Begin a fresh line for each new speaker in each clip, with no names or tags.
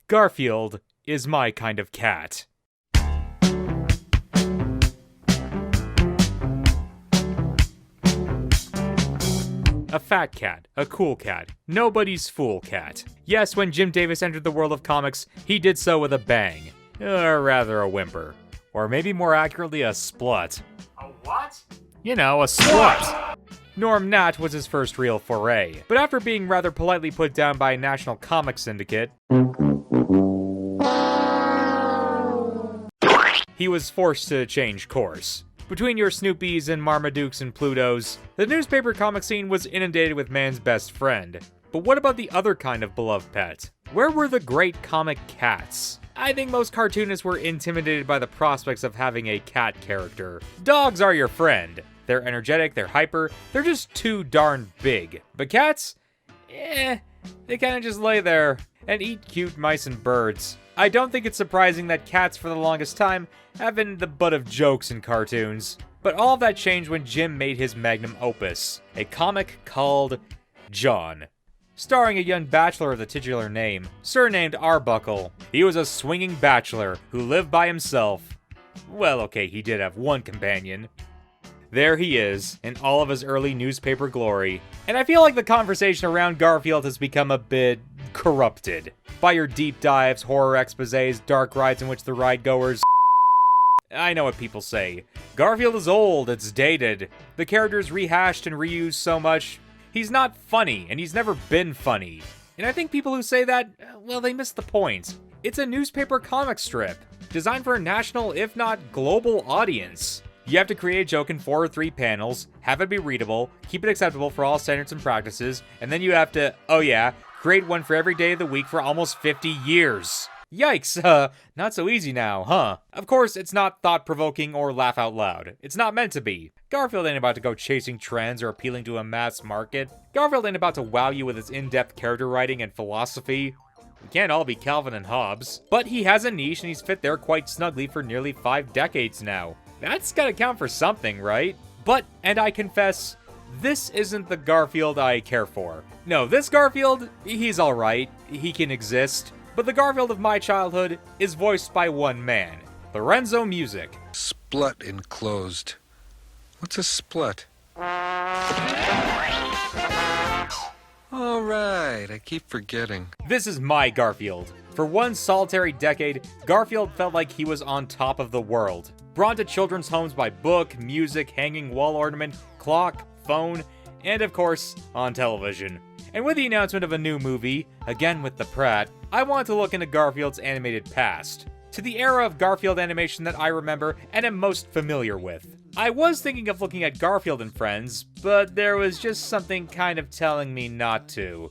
Garfield is my kind of cat. A fat cat, a cool cat, nobody's fool cat. Yes, when Jim Davis entered the world of comics, he did so with a bang. Or rather a whimper. Or maybe more accurately, a splut.
A what?
You know, a splut! Norm Nat was his first real foray, but after being rather politely put down by a national comic syndicate, he was forced to change course. Between your Snoopys and Marmadukes and Plutos, the newspaper comic scene was inundated with man's best friend. But what about the other kind of beloved pet? Where were the great comic cats? I think most cartoonists were intimidated by the prospects of having a cat character. Dogs are your friend. They're energetic, they're hyper, they're just too darn big. But cats? They kinda just lay there and eat cute mice and birds. I don't think it's surprising that cats for the longest time have been the butt of jokes in cartoons. But all of that changed when Jim made his magnum opus, a comic called John. Starring a young bachelor of the titular name, surnamed Arbuckle. He was a swinging bachelor who lived by himself. Well, okay, he did have one companion. There he is, in all of his early newspaper glory. And I feel like the conversation around Garfield has become a bit corrupted by your deep dives, horror exposés, dark rides in which the ride-goers... I know what people say. Garfield is old, it's dated. The character's rehashed and reused so much. He's not funny, and he's never been funny. And I think people who say that, well, they miss the point. It's a newspaper comic strip, designed for a national, if not global audience. You have to create a joke in 4 or 3 panels, have it be readable, keep it acceptable for all standards and practices, and then you have to, create one for every day of the week for almost 50 years. Yikes, not so easy now, huh? Of course, it's not thought-provoking or laugh out loud. It's not meant to be. Garfield ain't about to go chasing trends or appealing to a mass market. Garfield ain't about to wow you with his in-depth character writing and philosophy. We can't all be Calvin and Hobbes. But he has a niche and he's fit there quite snugly for nearly 5 decades now. That's gotta count for something, right? But, and I confess, this isn't the Garfield I care for. No, this Garfield, he's alright. He can exist. But the Garfield of my childhood is voiced by one man, Lorenzo Music.
Splut enclosed. What's a splut? All right, I keep forgetting.
This is my Garfield. For one solitary decade, Garfield felt like he was on top of the world. Brought to children's homes by book, music, hanging wall ornament, clock, phone, and of course, on television. And with the announcement of a new movie, again with the Pratt, I wanted to look into Garfield's animated past, to the era of Garfield animation that I remember and am most familiar with. I was thinking of looking at Garfield and Friends, but there was just something kind of telling me not to.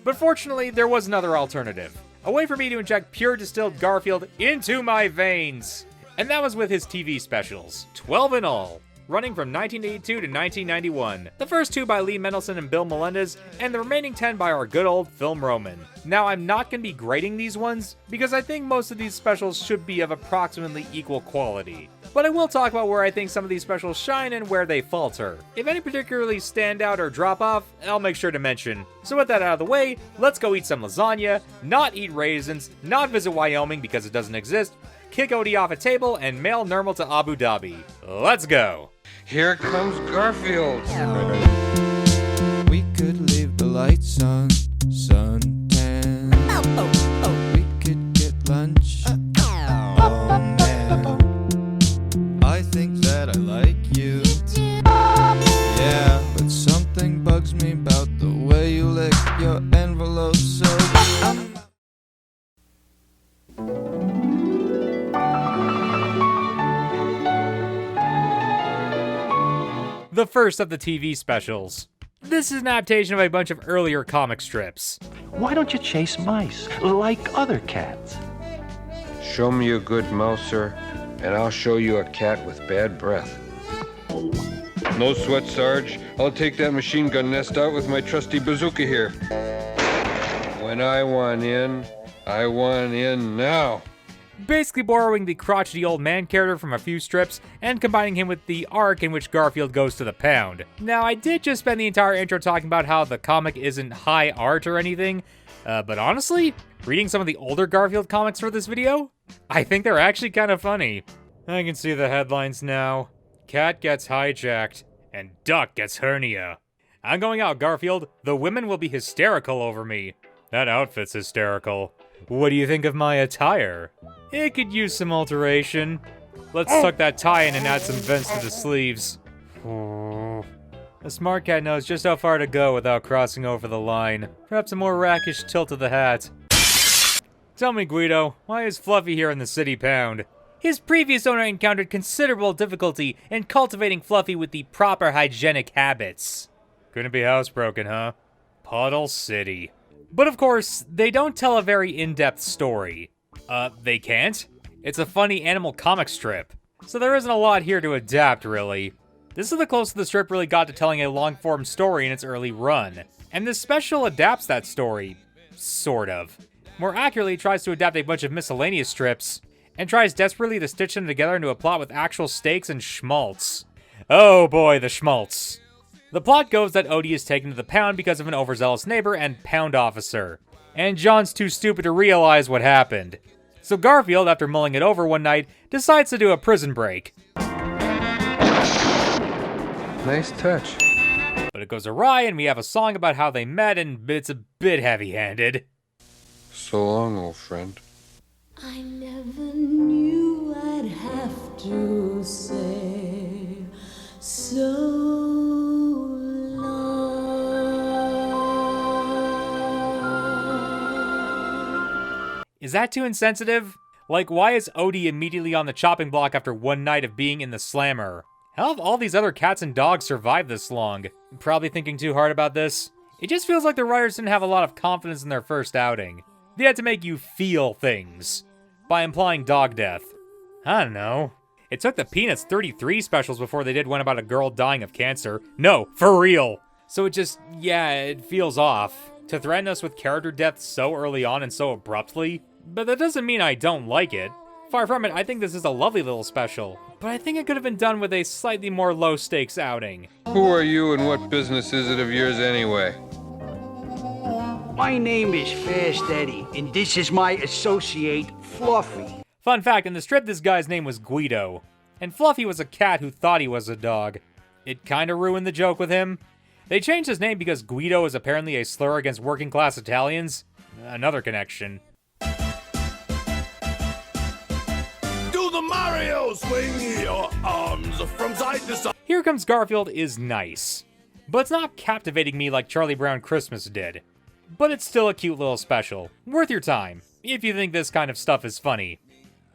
But fortunately, there was another alternative. A way for me to inject pure distilled Garfield into my veins. And that was with his TV specials, 12 in all, running from 1982 to 1991. The first 2 by Lee Mendelson and Bill Melendez, and the remaining 10 by our good old Film Roman. Now, I'm not going to be grading these ones, because I think most of these specials should be of approximately equal quality. But I will talk about where I think some of these specials shine and where they falter. If any particularly stand out or drop off, I'll make sure to mention. So with that out of the way, let's go eat some lasagna, not eat raisins, not visit Wyoming because it doesn't exist, kick Odie off a table, and mail Nermal to Abu Dhabi. Let's go!
Here comes Garfield.
We could leave the lights on, suntan. We could get lunch. Oh man, I think that I like you. Yeah, but something bugs me about the way you lick your envelope, so I'm...
The first of the TV specials. This is an adaptation of a bunch of earlier comic strips.
Why don't you chase mice like other cats?
Show me a good mouser, and I'll show you a cat with bad breath. No sweat, Sarge. I'll take that machine gun nest out with my trusty bazooka here. When I want in now.
basically borrowing the crotchety old man character from a few strips and combining him with the arc in which Garfield goes to the pound. Now, I did just spend the entire intro talking about how the comic isn't high art or anything, but honestly, reading some of the older Garfield comics for this video, I think they're actually kind of funny. I can see the headlines now. Cat gets hijacked, and Duck gets hernia. I'm going out, Garfield. The women will be hysterical over me. That outfit's hysterical. What do you think of my attire? It could use some alteration. Let's tuck that tie in and add some vents to the sleeves. A smart cat knows just how far to go without crossing over the line. Perhaps a more rakish tilt of the hat. Tell me, Guido, why is Fluffy here in the city pound? His previous owner encountered considerable difficulty in cultivating Fluffy with the proper hygienic habits. Couldn't be housebroken, huh? Puddle City. But of course, they don't tell a very in-depth story. They can't? It's a funny animal comic strip. So there isn't a lot here to adapt, really. This is the closest the strip really got to telling a long-form story in its early run. And this special adapts that story. Sort of. More accurately, it tries to adapt a bunch of miscellaneous strips, and tries desperately to stitch them together into a plot with actual stakes and schmaltz. Oh boy, the schmaltz. The plot goes that Odie is taken to the pound because of an overzealous neighbor and pound officer. And John's too stupid to realize what happened. So Garfield, after mulling it over one night, decides to do a prison break.
Nice touch.
But it goes awry and we have a song about how they met and it's a bit heavy-handed.
So long, old friend.
I never knew I'd have to say so long.
Is that too insensitive? Like, why is Odie immediately on the chopping block after one night of being in the slammer? How have all these other cats and dogs survived this long? Probably thinking too hard about this. It just feels like the writers didn't have a lot of confidence in their first outing. They had to make you feel things by implying dog death. I don't know. It took the Peanuts 33 specials before they did one about a girl dying of cancer. No, for real. So it just, yeah, it feels off. To threaten us with character death so early on and so abruptly. But that doesn't mean I don't like it. Far from it, I think this is a lovely little special. But I think it could have been done with a slightly more low-stakes outing.
Who are you and what business is it of yours anyway?
My name is Fast Eddie, and this is my associate, Fluffy.
Fun fact, in the strip this guy's name was Guido. And Fluffy was a cat who thought he was a dog. It kinda ruined the joke with him. They changed his name because Guido is apparently a slur against working-class Italians. Another connection.
Mario, swing your arms from side to side.
Here Comes Garfield is nice, but it's not captivating me like Charlie Brown Christmas did. But it's still a cute little special, worth your time, if you think this kind of stuff is funny.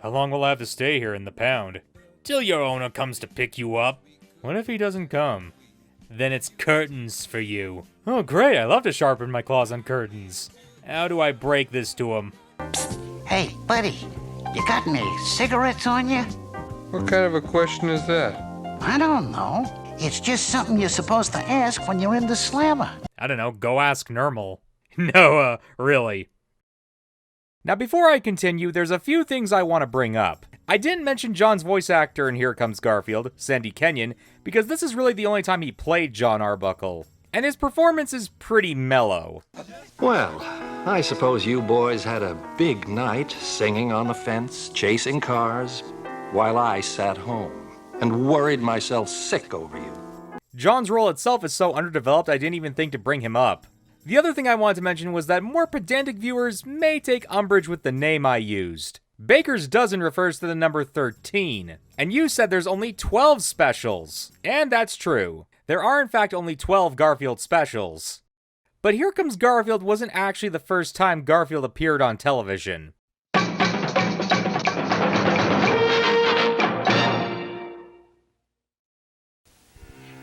How long will I have to stay here in the pound? Till your owner comes to pick you up. What if he doesn't come? Then it's curtains for you. Oh great, I love to sharpen my claws on curtains. How do I break this to him?
Hey, buddy. You got any cigarettes on you?
What kind of a question is that?
I don't know. It's just something you're supposed to ask when you're in the slammer.
I don't know, go ask Nermal. No, really. Now before I continue, there's a few things I want to bring up. I didn't mention John's voice actor in Here Comes Garfield, Sandy Kenyon, because this is really the only time he played John Arbuckle. And his performance is pretty mellow.
Well, I suppose you boys had a big night singing on the fence, chasing cars, while I sat home and worried myself sick over you.
John's role itself is so underdeveloped I didn't even think to bring him up. The other thing I wanted to mention was that more pedantic viewers may take umbrage with the name I used. Baker's Dozen refers to the number 13, and you said there's only 12 specials. And that's true. There are in fact only 12 Garfield specials. But Here Comes Garfield wasn't actually the first time Garfield appeared on television.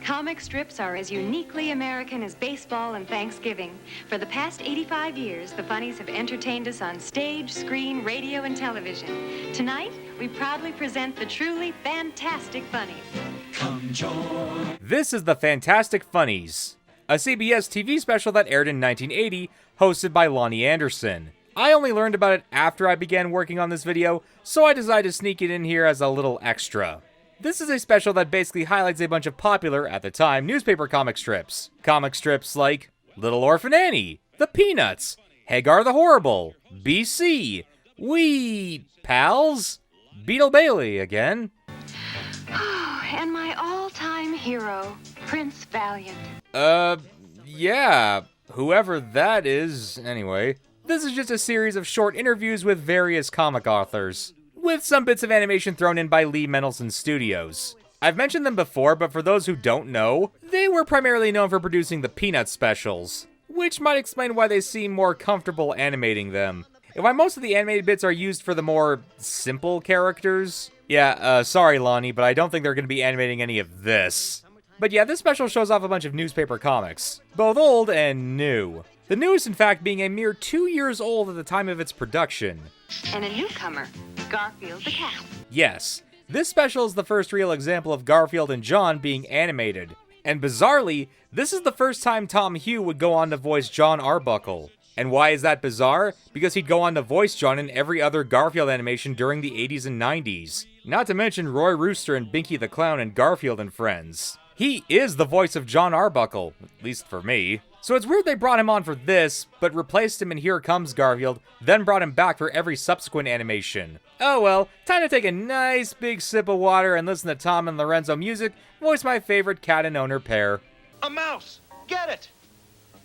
Comic strips are as uniquely American as baseball and Thanksgiving. For the past 85 years, the Funnies have entertained us on stage, screen, radio, and television. Tonight, we proudly present the truly fantastic Funnies.
Come join.
This is the Fantastic Funnies, a CBS TV special that aired in 1980, hosted by Lonnie Anderson. I only learned about it after I began working on this video, so I decided to sneak it in here as a little extra. This is a special that basically highlights a bunch of popular, at the time, newspaper comic strips. Comic strips like Little Orphan Annie, The Peanuts, Hagar the Horrible, BC, Wee Pals, Beetle Bailey again.
And my all-time hero, Prince Valiant.
Yeah, whoever that is, anyway. This is just a series of short interviews with various comic authors, with some bits of animation thrown in by Lee Mendelsohn Studios. I've mentioned them before, but for those who don't know, they were primarily known for producing the Peanuts specials, which might explain why they seem more comfortable animating them. And why most of the animated bits are used for the more simple characters. Yeah, sorry Lonnie, but I don't think they're going to be animating any of this. But yeah, this special shows off a bunch of newspaper comics, both old and new. The newest, in fact, being a mere 2 years old at the time of its production.
And a newcomer, Garfield the cat.
Yes, this special is the first real example of Garfield and John being animated. And bizarrely, this is the first time Tom Hugh would go on to voice John Arbuckle. And why is that bizarre? Because he'd go on to voice John in every other Garfield animation during the 80s and 90s. Not to mention Roy Rooster and Binky the Clown and Garfield and Friends. He is the voice of John Arbuckle, at least for me. So it's weird they brought him on for this, but replaced him in Here Comes Garfield, then brought him back for every subsequent animation. Oh well, time to take a nice big sip of water and listen to Tom and Lorenzo music, voice my favorite cat and owner pair.
A mouse! Get it!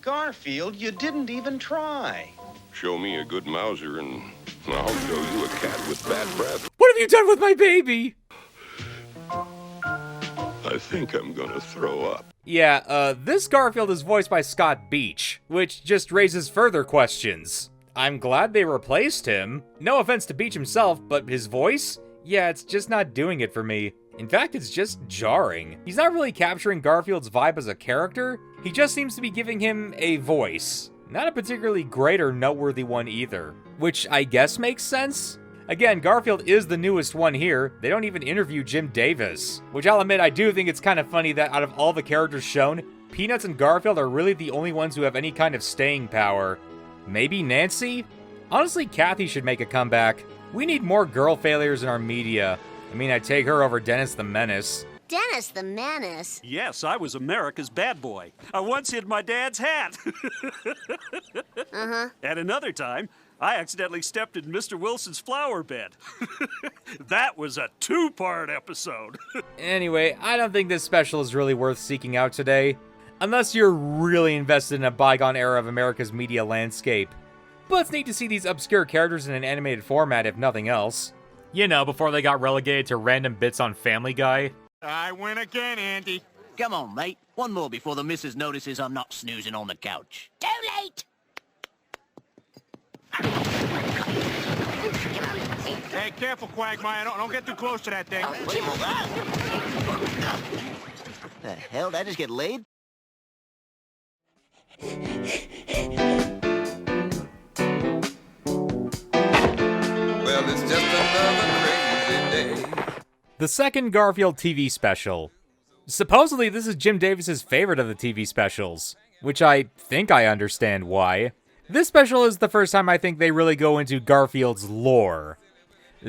Garfield, you didn't even try.
Show me a good Mauser and I'll show you a cat with bad breath.
What have you done with my baby?
I think I'm gonna throw up.
Yeah, this Garfield is voiced by Scott Beach, which just raises further questions. I'm glad they replaced him. No offense to Beach himself, but his voice? Yeah, it's just not doing it for me. In fact, it's just jarring. He's not really capturing Garfield's vibe as a character, he just seems to be giving him a voice. Not a particularly great or noteworthy one either, which I guess makes sense. Again, Garfield is the newest one here. They don't even interview Jim Davis, which I'll admit I do think it's kind of funny that out of all the characters shown, Peanuts and Garfield are really the only ones who have any kind of staying power. Maybe Nancy? Honestly, Kathy should make a comeback. We need more girl failures in our media. I mean, I'd take her over Dennis the Menace.
Dennis the Menace?
Yes, I was America's bad boy. I once hid my dad's hat. At another time, I accidentally stepped in Mr. Wilson's flower bed. That was a 2-part episode.
Anyway, I don't think this special is really worth seeking out today, unless you're really invested in a bygone era of America's media landscape. But it's neat to see these obscure characters in an animated format, if nothing else. You know, before they got relegated to random bits on Family Guy.
I win again, Andy.
Come on, mate. One more before the missus notices I'm not snoozing on the couch.
Too late!
Hey, careful, Quagmire. Don't get too close to that thing.
The hell? Did I just get laid?
Well, it's just another crazy day.
The second Garfield TV special. Supposedly, this is Jim Davis's favorite of the TV specials, which I think I understand why. This special is the first time I think they really go into Garfield's lore.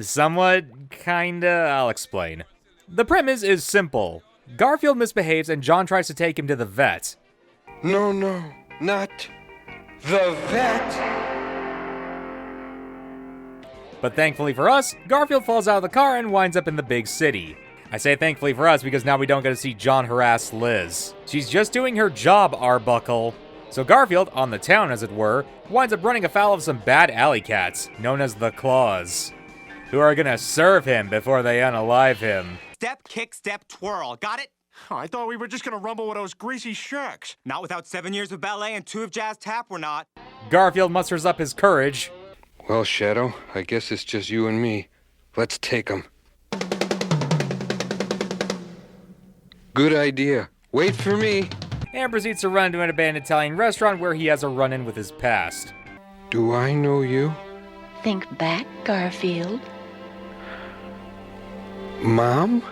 Somewhat, kinda, I'll explain. The premise is simple. Garfield misbehaves and John tries to take him to the vet.
No, not the vet.
But thankfully for us, Garfield falls out of the car and winds up in the big city. I say thankfully for us because now we don't get to see John harass Liz. She's just doing her job, Arbuckle. So Garfield, on the town as it were, winds up running afoul of some bad alley cats, known as the Claws, who are gonna serve him before they unalive him.
Step, kick, step, twirl. Got it?
Oh, I thought we were just gonna rumble with those greasy sharks.
Not without 7 years of ballet and 2 of jazz tap, we're not.
Garfield musters up his courage.
Well, Shadow, I guess it's just you and me. Let's take 'em. Good idea. Wait for me.
And proceeds to run to an abandoned Italian restaurant where he has a run-in with his past.
Do I know you?
Think back, Garfield.
Mom?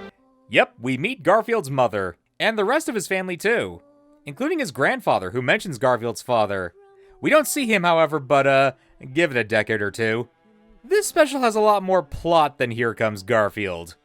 Yep, we meet Garfield's mother, and the rest of his family too, including his grandfather, who mentions Garfield's father. We don't see him, however, but Give it a decade or two. This special has a lot more plot than Here Comes Garfield,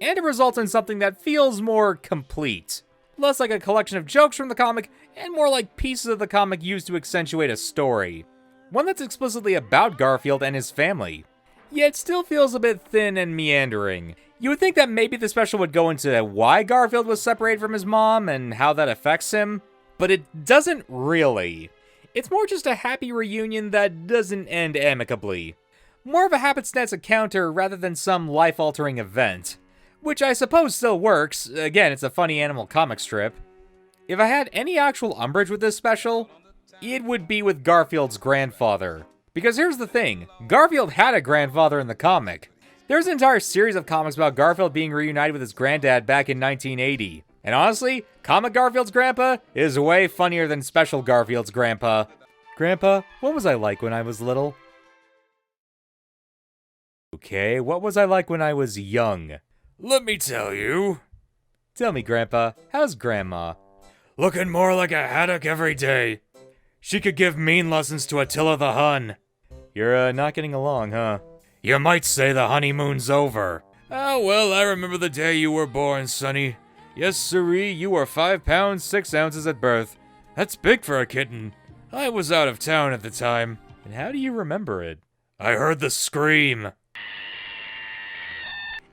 and it results in something that feels more complete. Less like a collection of jokes from the comic, and more like pieces of the comic used to accentuate a story. One that's explicitly about Garfield and his family. Yet still feels a bit thin and meandering. You would think that maybe the special would go into why Garfield was separated from his mom and how that affects him, but it doesn't really. It's more just a happy reunion that doesn't end amicably. More of a happenstance encounter rather than some life-altering event. Which I suppose still works. Again, it's a funny animal comic strip. If I had any actual umbrage with this special, it would be with Garfield's grandfather. Because here's the thing, Garfield had a grandfather in the comic. There's an entire series of comics about Garfield being reunited with his granddad back in 1980. And honestly, comic Garfield's grandpa is way funnier than special Garfield's grandpa. Grandpa, what was I like when I was little? Okay, what was I like when I was young?
Let me tell you.
Tell me, Grandpa, how's Grandma?
Looking more like a haddock every day. She could give mean lessons to Attila the Hun.
You're, not getting along, huh?
You might say the honeymoon's over. Oh, well, I remember the day you were born, Sonny. Yes, sirree, you were 5 pounds 6 ounces at birth. That's big for a kitten. I was out of town at the time.
And how do you remember it?
I heard the scream.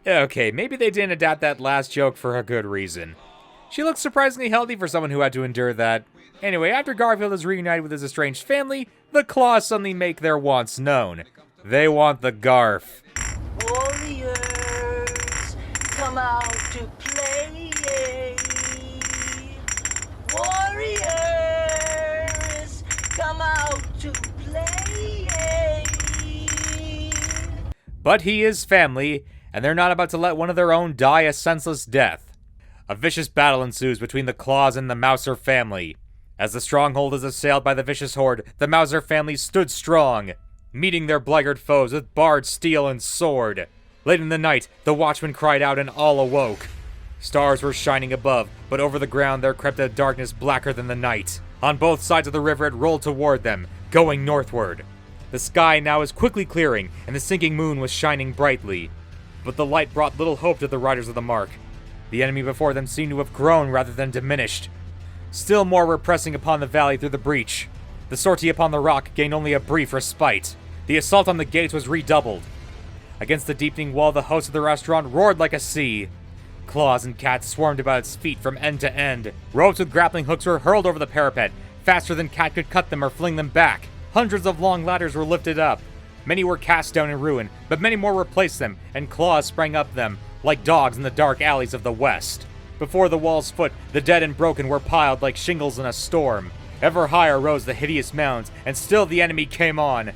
Okay, maybe they didn't adapt that last joke for a good reason. She looks surprisingly healthy for someone who had to endure that. Anyway, after Garfield is reunited with his estranged family, the Claws suddenly make their wants known. They want the Garf.
Warriors, come out to play. Warriors, come out to play.
But he is family, and they're not about to let one of their own die a senseless death. A vicious battle ensues between the Claws and the Mouser family. As the stronghold is assailed by the vicious horde, the Mouser family stood strong, meeting their blackguard foes with barred steel and sword. Late in the night, the watchmen cried out and all awoke. Stars were shining above, but over the ground there crept a darkness blacker than the night. On both sides of the river it rolled toward them, going northward. The sky now is quickly clearing, and the sinking moon was shining brightly. But the light brought little hope to the riders of the mark. The enemy before them seemed to have grown rather than diminished. Still more were pressing upon the valley through the breach. The sortie upon the rock gained only a brief respite. The assault on the gates was redoubled. Against the deepening wall, the host of the restaurant roared like a sea. Claws and cats swarmed about its feet from end to end. Ropes with grappling hooks were hurled over the parapet, faster than cat could cut them or fling them back. Hundreds of long ladders were lifted up. Many were cast down in ruin, but many more replaced them, and claws sprang up them, like dogs in the dark alleys of the west. Before the wall's foot, the dead and broken were piled like shingles in a storm. Ever higher rose the hideous mounds, and still the enemy came on.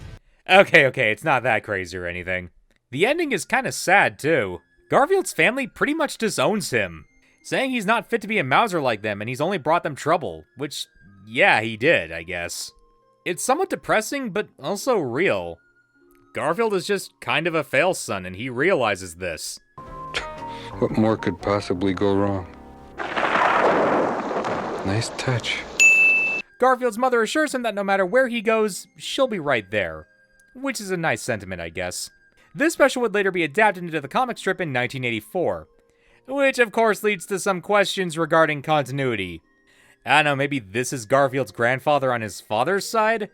Okay, it's not that crazy or anything. The ending is kinda sad, too. Garfield's family pretty much disowns him, saying he's not fit to be a Mouser like them and he's only brought them trouble, which, yeah, he did, I guess. It's somewhat depressing, but also real. Garfield is just kind of a fail son, and he realizes this.
What more could possibly go wrong? Nice touch.
Garfield's mother assures him that no matter where he goes, she'll be right there. Which is a nice sentiment, I guess. This special would later be adapted into the comic strip in 1984. Which, of course, leads to some questions regarding continuity. I don't know, maybe this is Garfield's grandfather on his father's side?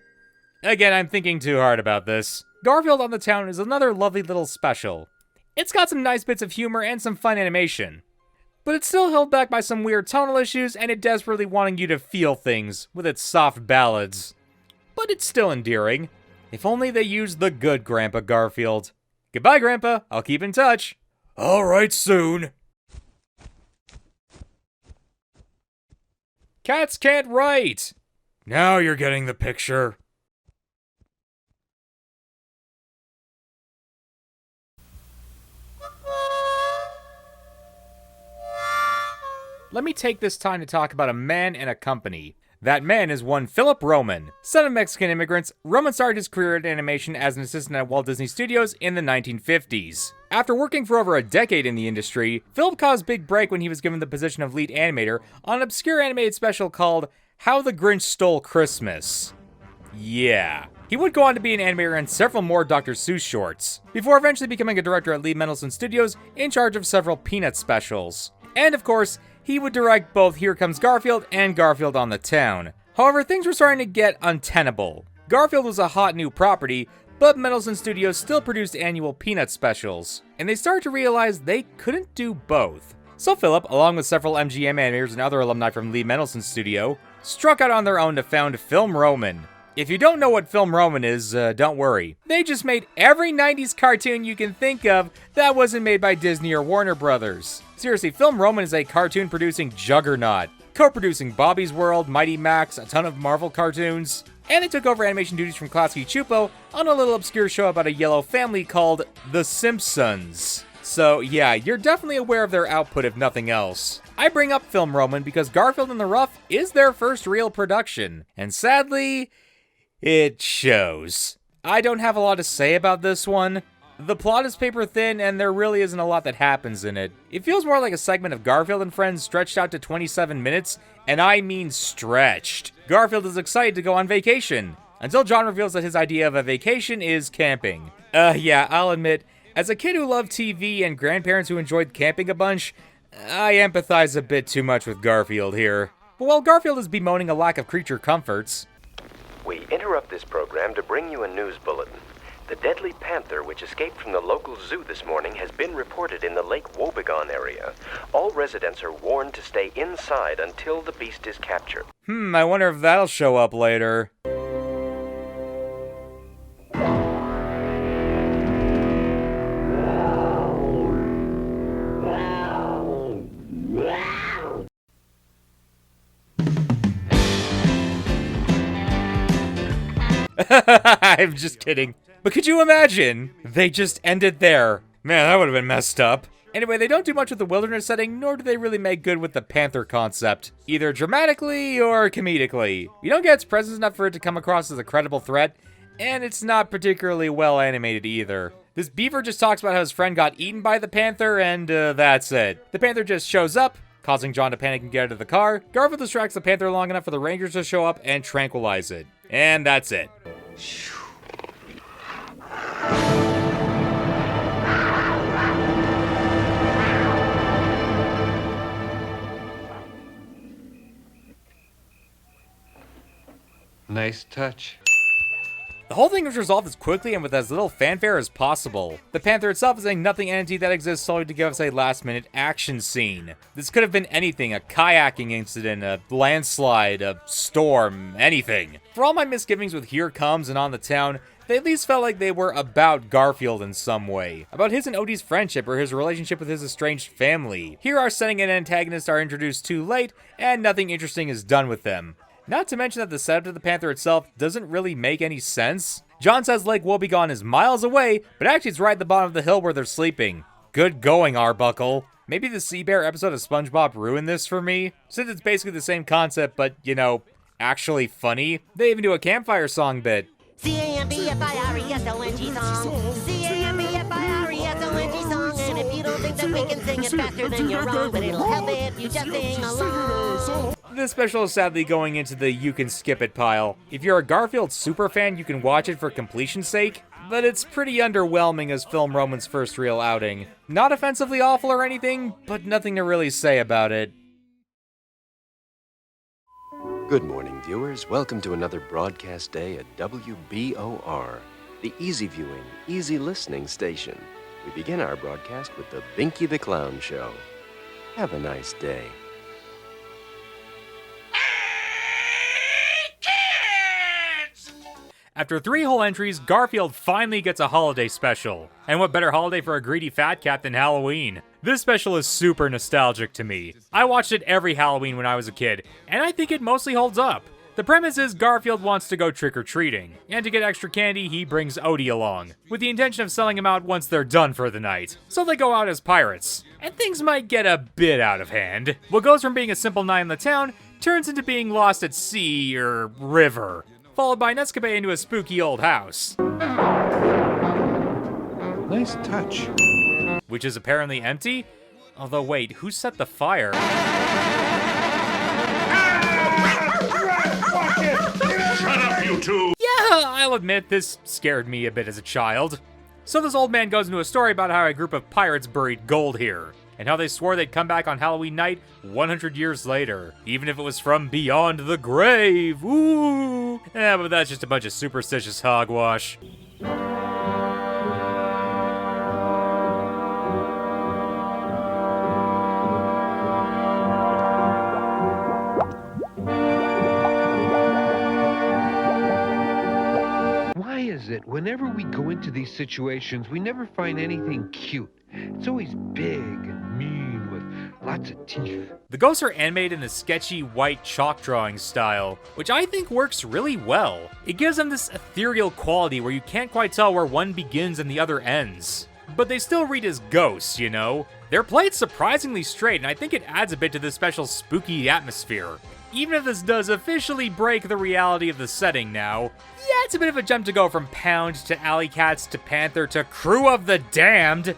Again, I'm thinking too hard about this. Garfield on the Town is another lovely little special. It's got some nice bits of humor and some fun animation. But it's still held back by some weird tonal issues and it desperately wanting you to feel things with its soft ballads. But it's still endearing. If only they used the good Grandpa Garfield. Goodbye, Grandpa. I'll keep in touch.
All right, soon.
Cats can't write.
Now you're getting the picture.
Let me take this time to talk about a man and a company. That man is one Philip Roman. Son of Mexican immigrants, Roman started his career in animation as an assistant at Walt Disney Studios in the 1950s. After working for over a decade in the industry, Philip caught his big break when he was given the position of lead animator on an obscure animated special called How the Grinch Stole Christmas. Yeah. He would go on to be an animator in several more Dr. Seuss shorts, before eventually becoming a director at Lee Mendelsohn Studios in charge of several Peanuts specials. And of course, he would direct both Here Comes Garfield and Garfield on the Town. However, things were starting to get untenable. Garfield was a hot new property, but Mendelsohn Studios still produced annual Peanuts specials, and they started to realize they couldn't do both. So Philip, along with several MGM animators and other alumni from Lee Mendelsohn Studio, struck out on their own to found Film Roman. If you don't know what Film Roman is, don't worry. They just made every 90s cartoon you can think of that wasn't made by Disney or Warner Brothers. Seriously, Film Roman is a cartoon-producing juggernaut, co-producing Bobby's World, Mighty Max, a ton of Marvel cartoons, and they took over animation duties from Klasky Chupo on a little obscure show about a yellow family called The Simpsons. So yeah, you're definitely aware of their output if nothing else. I bring up Film Roman because Garfield in the Rough is their first real production, and sadly, it shows. I don't have a lot to say about this one. The plot is paper thin, and there really isn't a lot that happens in it. It feels more like a segment of Garfield and Friends stretched out to 27 minutes, and I mean stretched. Garfield is excited to go on vacation, until John reveals that his idea of a vacation is camping. Yeah, I'll admit, as a kid who loved TV and grandparents who enjoyed camping a bunch, I empathize a bit too much with Garfield here. But while Garfield is bemoaning a lack of creature comforts,
we interrupt this program to bring you a news bulletin. The deadly panther which escaped from the local zoo this morning has been reported in the Lake Wobegon area. All residents are warned to stay inside until the beast is captured.
I wonder if that'll show up later. I'm just kidding. But could you imagine? They just ended there. Man, that would have been messed up. Anyway, they don't do much with the wilderness setting, nor do they really make good with the panther concept, either dramatically or comedically. You don't get its presence enough for it to come across as a credible threat, and it's not particularly well animated either. This beaver just talks about how his friend got eaten by the panther, and that's it. The panther just shows up, causing John to panic and get out of the car. Garfield distracts the panther long enough for the rangers to show up and tranquilize it. And that's it.
Nice touch.
The whole thing was resolved as quickly and with as little fanfare as possible. The panther itself is a nothing entity that exists solely to give us a last-minute action scene. This could have been anything, a kayaking incident, a landslide, a storm, anything. For all my misgivings with Here Comes and On the Town, they at least felt like they were about Garfield in some way. About his and Odie's friendship or his relationship with his estranged family. Here our setting and antagonists are introduced too late, and nothing interesting is done with them. Not to mention that the setup of the panther itself doesn't really make any sense. John says Lake Wobegon is miles away, but actually it's right at the bottom of the hill where they're sleeping. Good going, Arbuckle. Maybe the Sea Bear episode of SpongeBob ruined this for me, since it's basically the same concept, but, you know, actually funny. They even do a campfire song bit.
C-A-M-B-F-I-R-E-S-O-N-G song. C-A-M-B-F-I-R-E-S-O-N-G song. And if you don't think that we can sing it faster, then you're wrong. But it'll help if you just sing along.
This special is sadly going into the you can skip it pile. If you're a Garfield superfan, you can watch it for completion's sake, but it's pretty underwhelming as Film Roman's first real outing. Not offensively awful or anything, but nothing to really say about it.
Good morning, viewers. Welcome to another broadcast day at WBOR, the easy viewing, easy listening station. We begin our broadcast with the Binky the Clown Show. Have a nice day.
After 3 whole entries, Garfield finally gets a holiday special. And what better holiday for a greedy fat cat than Halloween? This special is super nostalgic to me. I watched it every Halloween when I was a kid, and I think it mostly holds up. The premise is Garfield wants to go trick-or-treating, and to get extra candy, he brings Odie along, with the intention of selling him out once they're done for the night. So they go out as pirates, and things might get a bit out of hand. What goes from being a simple night in the town turns into being lost at sea or river, followed by an escapade into a spooky old house.
Nice touch.
Which is apparently empty? Although wait, who set the fire?
Shut up, you two!
Yahoo! I'll admit, this scared me a bit as a child. So this old man goes into a story about how a group of pirates buried gold here, and how they swore they'd come back on Halloween night 100 years later, even if it was from beyond the grave. Ooh! Yeah, but that's just a bunch of superstitious hogwash.
Why is it whenever we go into these situations, we never find anything cute? It's always big and mean with lots of teeth.
The ghosts are animated in a sketchy white chalk drawing style, which I think works really well. It gives them this ethereal quality where you can't quite tell where one begins and the other ends. But they still read as ghosts, you know? They're played surprisingly straight, and I think it adds a bit to this special spooky atmosphere. Even if this does officially break the reality of the setting now, yeah, it's a bit of a jump to go from Pound to Alley Cats to Panther to Crew of the Damned.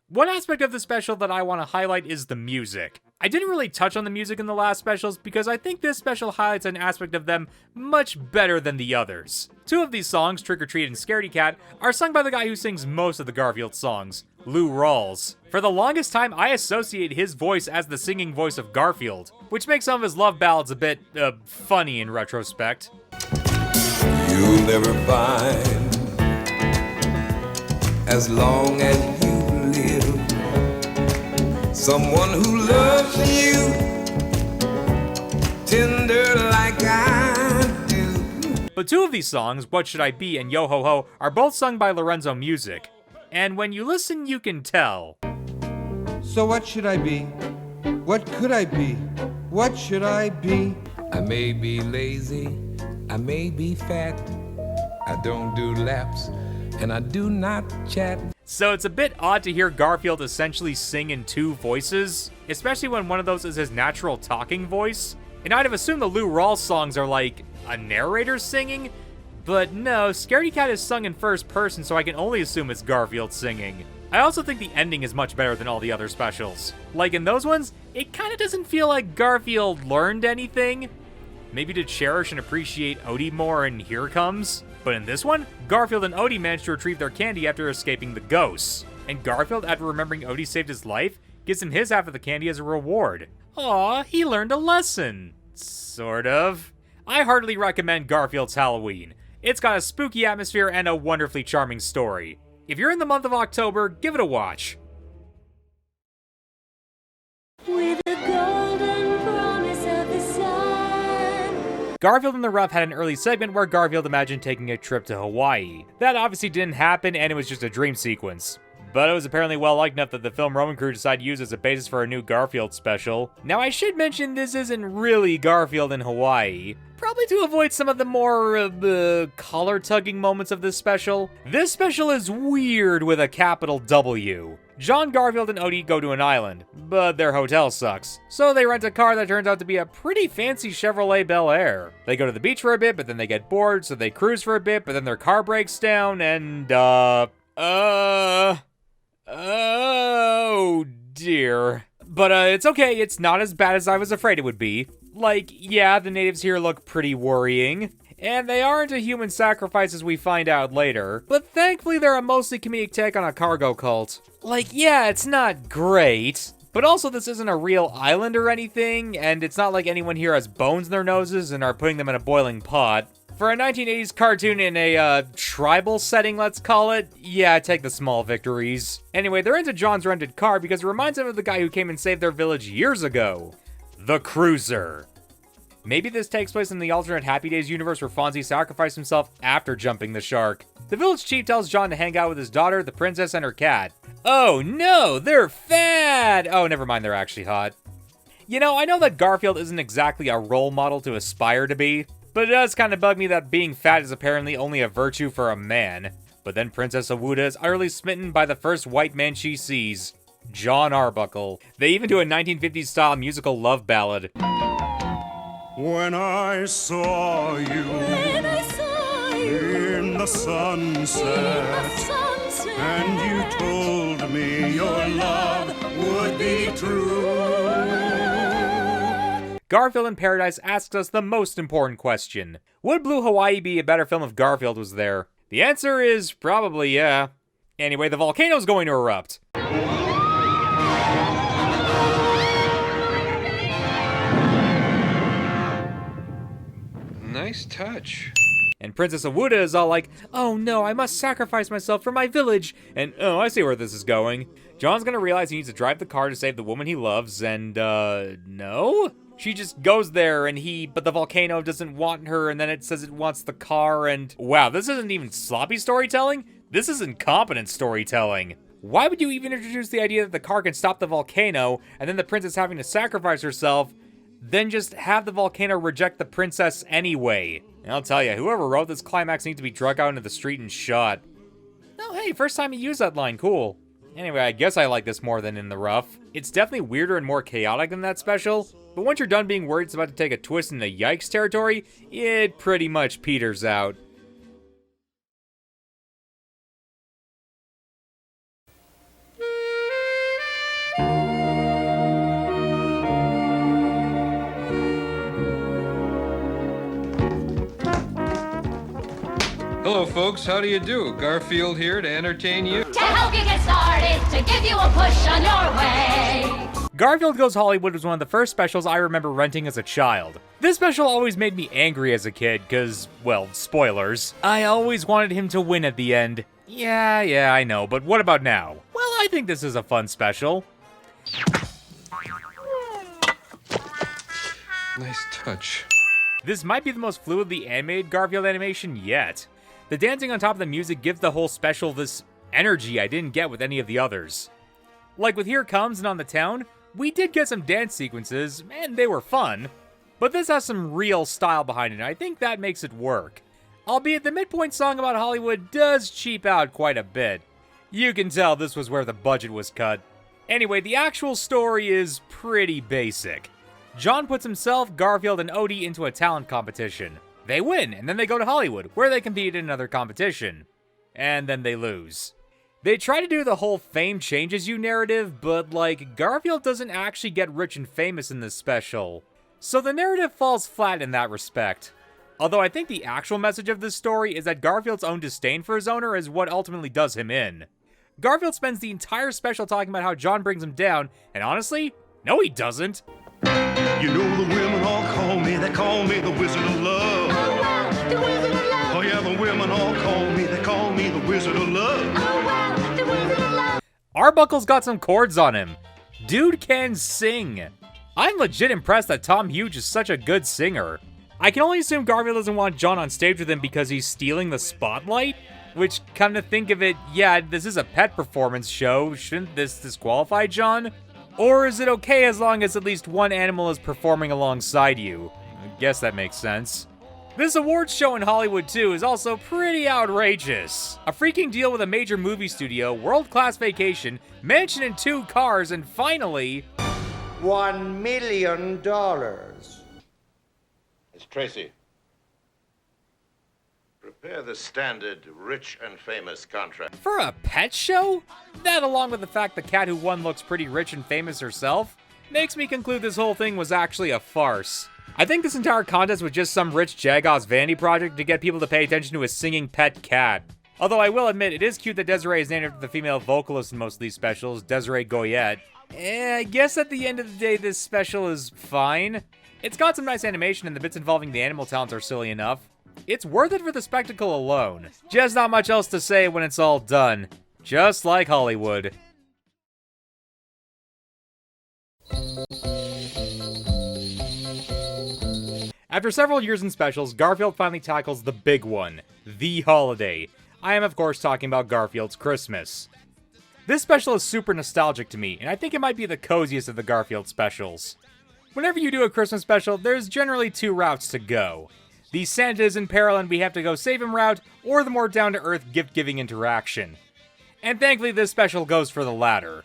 One aspect of the special that I want to highlight is the music. I didn't really touch on the music in the last specials because I think this special highlights an aspect of them much better than the others. Two of these songs, Trick or Treat and Scaredy Cat, are sung by the guy who sings most of the Garfield songs, Lou Rawls. For the longest time, I associate his voice as the singing voice of Garfield, which makes some of his love ballads a bit, funny in retrospect.
You'll never find, as long as you live, someone who loves you tender like I do.
But two of these songs, What Should I Be and Yo Ho Ho, are both sung by Lorenzo Music. And when you listen, you can tell.
So what should I be? What could I be? What should I be?
I may be lazy, I may be fat, I don't do laps, and I do not chat.
So it's a bit odd to hear Garfield essentially sing in two voices, especially when one of those is his natural talking voice. And I'd have assumed the Lou Rawls songs are like a narrator singing, but no, Scaredy Cat is sung in first person, so I can only assume it's Garfield singing. I also think the ending is much better than all the other specials. Like in those ones, it kinda doesn't feel like Garfield learned anything. Maybe to cherish and appreciate Odie more in Here Comes. But in this one, Garfield and Odie manage to retrieve their candy after escaping the ghosts. And Garfield, after remembering Odie saved his life, gives him his half of the candy as a reward. Aw, he learned a lesson. Sort of. I heartily recommend Garfield's Halloween. It's got a spooky atmosphere and a wonderfully charming story. If you're in the month of October, give it a watch.
With a golden promise of the sun.
Garfield and the Rough had an early segment where Garfield imagined taking a trip to Hawaii. That obviously didn't happen, and it was just a dream sequence. But it was apparently well liked enough that the film Roman crew decided to use as a basis for a new Garfield special. Now I should mention this isn't really Garfield in Hawaii. Probably to avoid some of the more, collar-tugging moments of this special. This special is weird with a capital W. John, Garfield, and Odie go to an island, but their hotel sucks. So they rent a car that turns out to be a pretty fancy Chevrolet Bel Air. They go to the beach for a bit, but then they get bored, so they cruise for a bit, but then their car breaks down, and, oh dear. But it's okay, it's not as bad as I was afraid it would be. Like, yeah, the natives here look pretty worrying, and they aren't a human sacrifice as we find out later, but thankfully they're a mostly comedic take on a cargo cult. Like, yeah, it's not great, but also this isn't a real island or anything, and it's not like anyone here has bones in their noses and are putting them in a boiling pot. For a 1980s cartoon in a, tribal setting, let's call it, yeah, take the small victories. Anyway, they're into John's rented car because it reminds them of the guy who came and saved their village years ago. The Cruiser. Maybe this takes place in the alternate Happy Days universe where Fonzie sacrificed himself after jumping the shark. The village chief tells John to hang out with his daughter, the princess, and her cat. Oh no, they're fat! Oh, never mind, they're actually hot. You know, I know that Garfield isn't exactly a role model to aspire to be, but it does kind of bug me that being fat is apparently only a virtue for a man. But then Princess Awuda is utterly smitten by the first white man she sees, John Arbuckle. They even do a 1950s style musical love ballad.
When I saw you, in the sunset, and you told me your love would be true.
Garfield in Paradise asks us the most important question. Would Blue Hawaii be a better film if Garfield was there? The answer is probably yeah. Anyway, the volcano's going to erupt.
Nice touch.
And Princess Awuda is all like, oh no, I must sacrifice myself for my village. And oh, I see where this is going. John's gonna realize he needs to drive the car to save the woman he loves, and no? She just goes there but the volcano doesn't want her, and then it says it wants the car, and wow, this isn't even sloppy storytelling? This is incompetent storytelling. Why would you even introduce the idea that the car can stop the volcano, and then the princess having to sacrifice herself, then just have the volcano reject the princess anyway? And I'll tell you, whoever wrote this climax needs to be drug out into the street and shot. Oh hey, first time he used that line, cool. Anyway, I guess I like this more than In the Rough. It's definitely weirder and more chaotic than that special, but once you're done being worried it's about to take a twist into yikes territory, it pretty much peters out.
Hello, folks. How do you do? Garfield here to entertain you.
To help you get started, to give you a push on your way.
Garfield Goes Hollywood was one of the first specials I remember renting as a child. This special always made me angry as a kid, cause, well, spoilers. I always wanted him to win at the end. Yeah, I know, but what about now? Well, I think this is a fun special.
Nice touch.
This might be the most fluidly animated Garfield animation yet. The dancing on top of the music gives the whole special this energy I didn't get with any of the others. Like with Here Comes and On the Town, we did get some dance sequences, and they were fun. But this has some real style behind it, and I think that makes it work. Albeit the midpoint song about Hollywood does cheap out quite a bit. You can tell this was where the budget was cut. Anyway, the actual story is pretty basic. John puts himself, Garfield, and Odie into a talent competition. They win, and then they go to Hollywood, where they compete in another competition. And then they lose. They try to do the whole fame changes you narrative, but Garfield doesn't actually get rich and famous in this special. So the narrative falls flat in that respect. Although I think the actual message of this story is that Garfield's own disdain for his owner is what ultimately does him in. Garfield spends the entire special talking about how John brings him down, and honestly, no he doesn't.
You know the women all call me, they call me the Wizard of Love.
Oh wow, the Wizard of Love.
Oh yeah, the women all call me, they call me the Wizard of Love.
Oh wow, the Wizard of Love.
Arbuckle's got some chords on him. Dude can sing. I'm legit impressed that Tom Hughes is such a good singer. I can only assume Garfield doesn't want John on stage with him because he's stealing the spotlight? Which, come to think of it, yeah, this is a pet performance show. Shouldn't this disqualify John? Or is it okay as long as at least one animal is performing alongside you? I guess that makes sense. This awards show in Hollywood, too, is also pretty outrageous. A freaking deal with a major movie studio, world-class vacation, mansion and 2 cars, and finally...
$1 million.
Miss Tracy, prepare the standard rich and famous contract.
For a pet show? That, along with the fact the cat who won looks pretty rich and famous herself, makes me conclude this whole thing was actually a farce. I think this entire contest was just some rich Jagos vanity project to get people to pay attention to a singing pet cat. Although I will admit, it is cute that Desiree is named after the female vocalist in most of these specials, Desiree Goyette. I guess at the end of the day, this special is fine. It's got some nice animation and the bits involving the animal talents are silly enough. It's worth it for the spectacle alone. Just not much else to say when it's all done. Just like Hollywood. After several years in specials, Garfield finally tackles the big one, the holiday. I am of course talking about Garfield's Christmas. This special is super nostalgic to me, and I think it might be the coziest of the Garfield specials. Whenever you do a Christmas special, there's generally 2 routes to go. The Santa's in peril and we have to go save him route, or the more down-to-earth gift-giving interaction. And thankfully this special goes for the latter.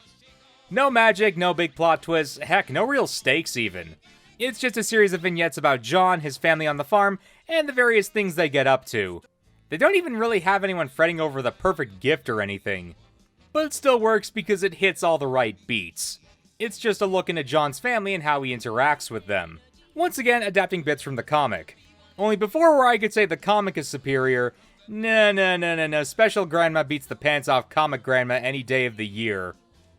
No magic, no big plot twists, heck, no real stakes even. It's just a series of vignettes about John, his family on the farm, and the various things they get up to. They don't even really have anyone fretting over the perfect gift or anything. But it still works because it hits all the right beats. It's just a look into John's family and how he interacts with them. once again adapting bits from the comic. Only before where I could say the comic is superior, no, Special Grandma beats the pants off Comic Grandma any day of the year.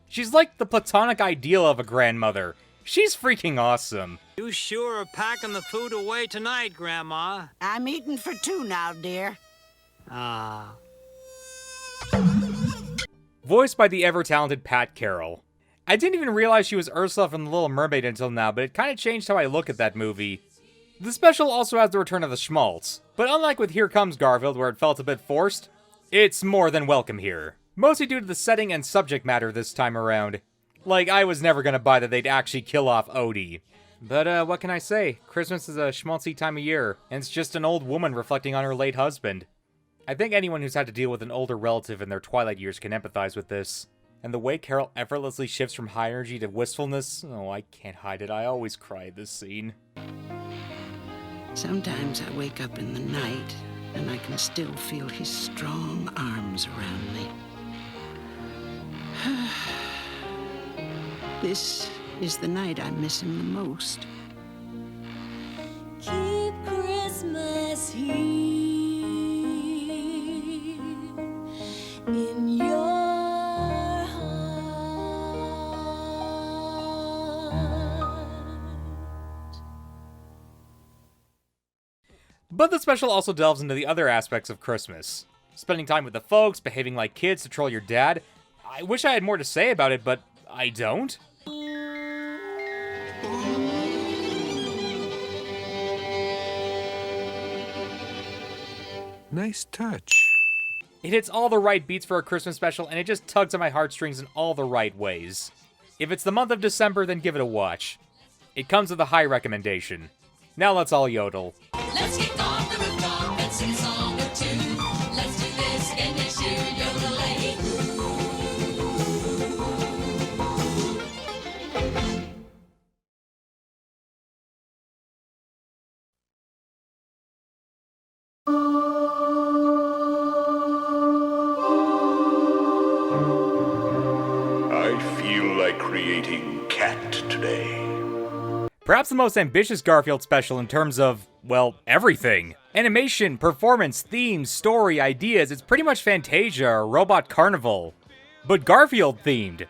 She's like the platonic ideal of a grandmother. She's freaking awesome.
You sure are packing the food away tonight, Grandma.
I'm eating for two now, dear.
Ah.
Voiced by the ever-talented Pat Carroll. I didn't even realize she was Ursula from The Little Mermaid until now, but it kind of changed how I look at that movie. The special also has the return of the schmaltz, but unlike with Here Comes Garfield, where it felt a bit forced, it's more than welcome here. Mostly due to the setting and subject matter this time around. Like, I was never gonna buy that they'd actually kill off Odie. But, what can I say? Christmas is a schmaltzy time of year, and it's just an old woman reflecting on her late husband. I think anyone who's had to deal with an older relative in their twilight years can empathize with this. And the way Carol effortlessly shifts from high energy to wistfulness, oh, I can't hide it, I always cry at this scene.
Sometimes I wake up in the night, and I can still feel his strong arms around me. This is the night I miss him the most.
Keep Christmas here in your heart.
But the special also delves into the other aspects of Christmas. Spending time with the folks, behaving like kids to troll your dad. I wish I had more to say about it, but I don't.
Nice touch.
It hits all the right beats for a Christmas special, and it just tugs at my heartstrings in all the right ways. If it's the month of December, then give it a watch. It comes with a high recommendation. Now let's all yodel.
Let's kick off the rooftop and sing a song or two. Let's do this again next year, yodelay.
I feel like creating cat today.
Perhaps the most ambitious Garfield special in terms of, well, everything. Animation, performance, themes, story, ideas, it's pretty much Fantasia or Robot Carnival. But Garfield themed.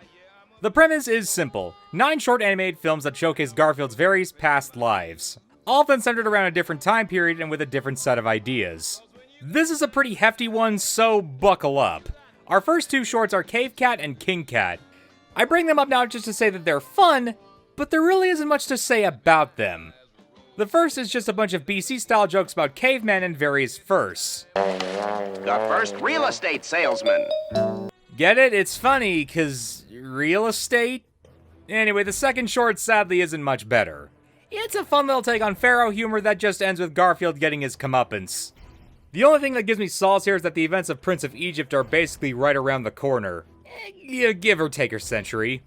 The premise is simple. 9 short animated films that showcase Garfield's various past lives. Often centered around a different time period and with a different set of ideas. This is a pretty hefty one, so buckle up. Our first 2 shorts are Cave Cat and King Cat. I bring them up now just to say that they're fun, but there really isn't much to say about them. The first is just a bunch of BC-style jokes about cavemen and various firsts.
The first real estate salesman.
Get it? It's funny, 'cause real estate? Anyway, the second short sadly isn't much better. It's a fun little take on Pharaoh humor that just ends with Garfield getting his comeuppance. The only thing that gives me solace here is that the events of Prince of Egypt are basically right around the corner. Give or take a century.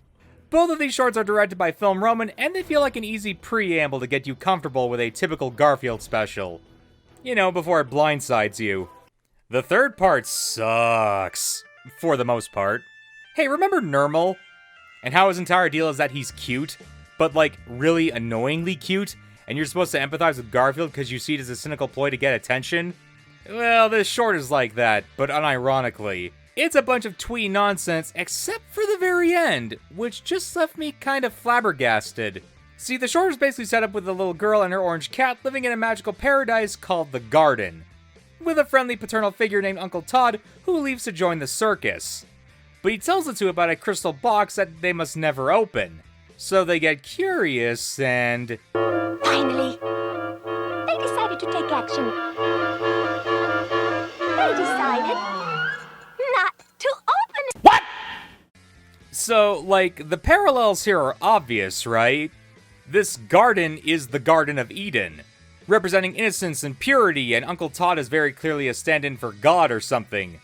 Both of these shorts are directed by Film Roman, and they feel like an easy preamble to get you comfortable with a typical Garfield special. You know, before it blindsides you. The third part sucks. For the most part. Hey, remember Nermal? And how his entire deal is that he's cute, but like really annoyingly cute, and you're supposed to empathize with Garfield because you see it as a cynical ploy to get attention? Well, this short is like that, but unironically. It's a bunch of twee nonsense, except for the very end, which just left me kind of flabbergasted. See, the short is basically set up with a little girl and her orange cat living in a magical paradise called the Garden, with a friendly paternal figure named Uncle Todd who leaves to join the circus. But he tells the two about a crystal box that they must never open. So they get curious and...
Finally, they decided to take action. They decided not to open it.
What? So, like, the parallels here are obvious, right? This garden is the Garden of Eden, representing innocence and purity, and Uncle Todd is very clearly a stand-in for God or something.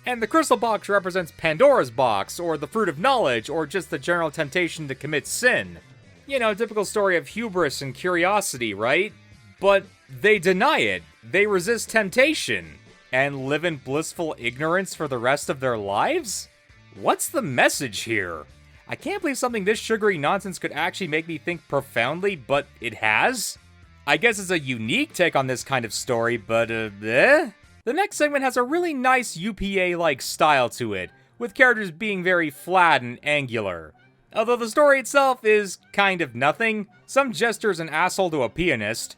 And the crystal box represents Pandora's box, or the fruit of knowledge, or just the general temptation to commit sin. You know, typical story of hubris and curiosity, right? But they deny it. They resist temptation. And live in blissful ignorance for the rest of their lives? What's the message here? I can't believe something this sugary nonsense could actually make me think profoundly, but it has? I guess it's a unique take on this kind of story, but The next segment has a really nice UPA-like style to it, with characters being very flat and angular. Although the story itself is kind of nothing. Some jester's an asshole to a pianist.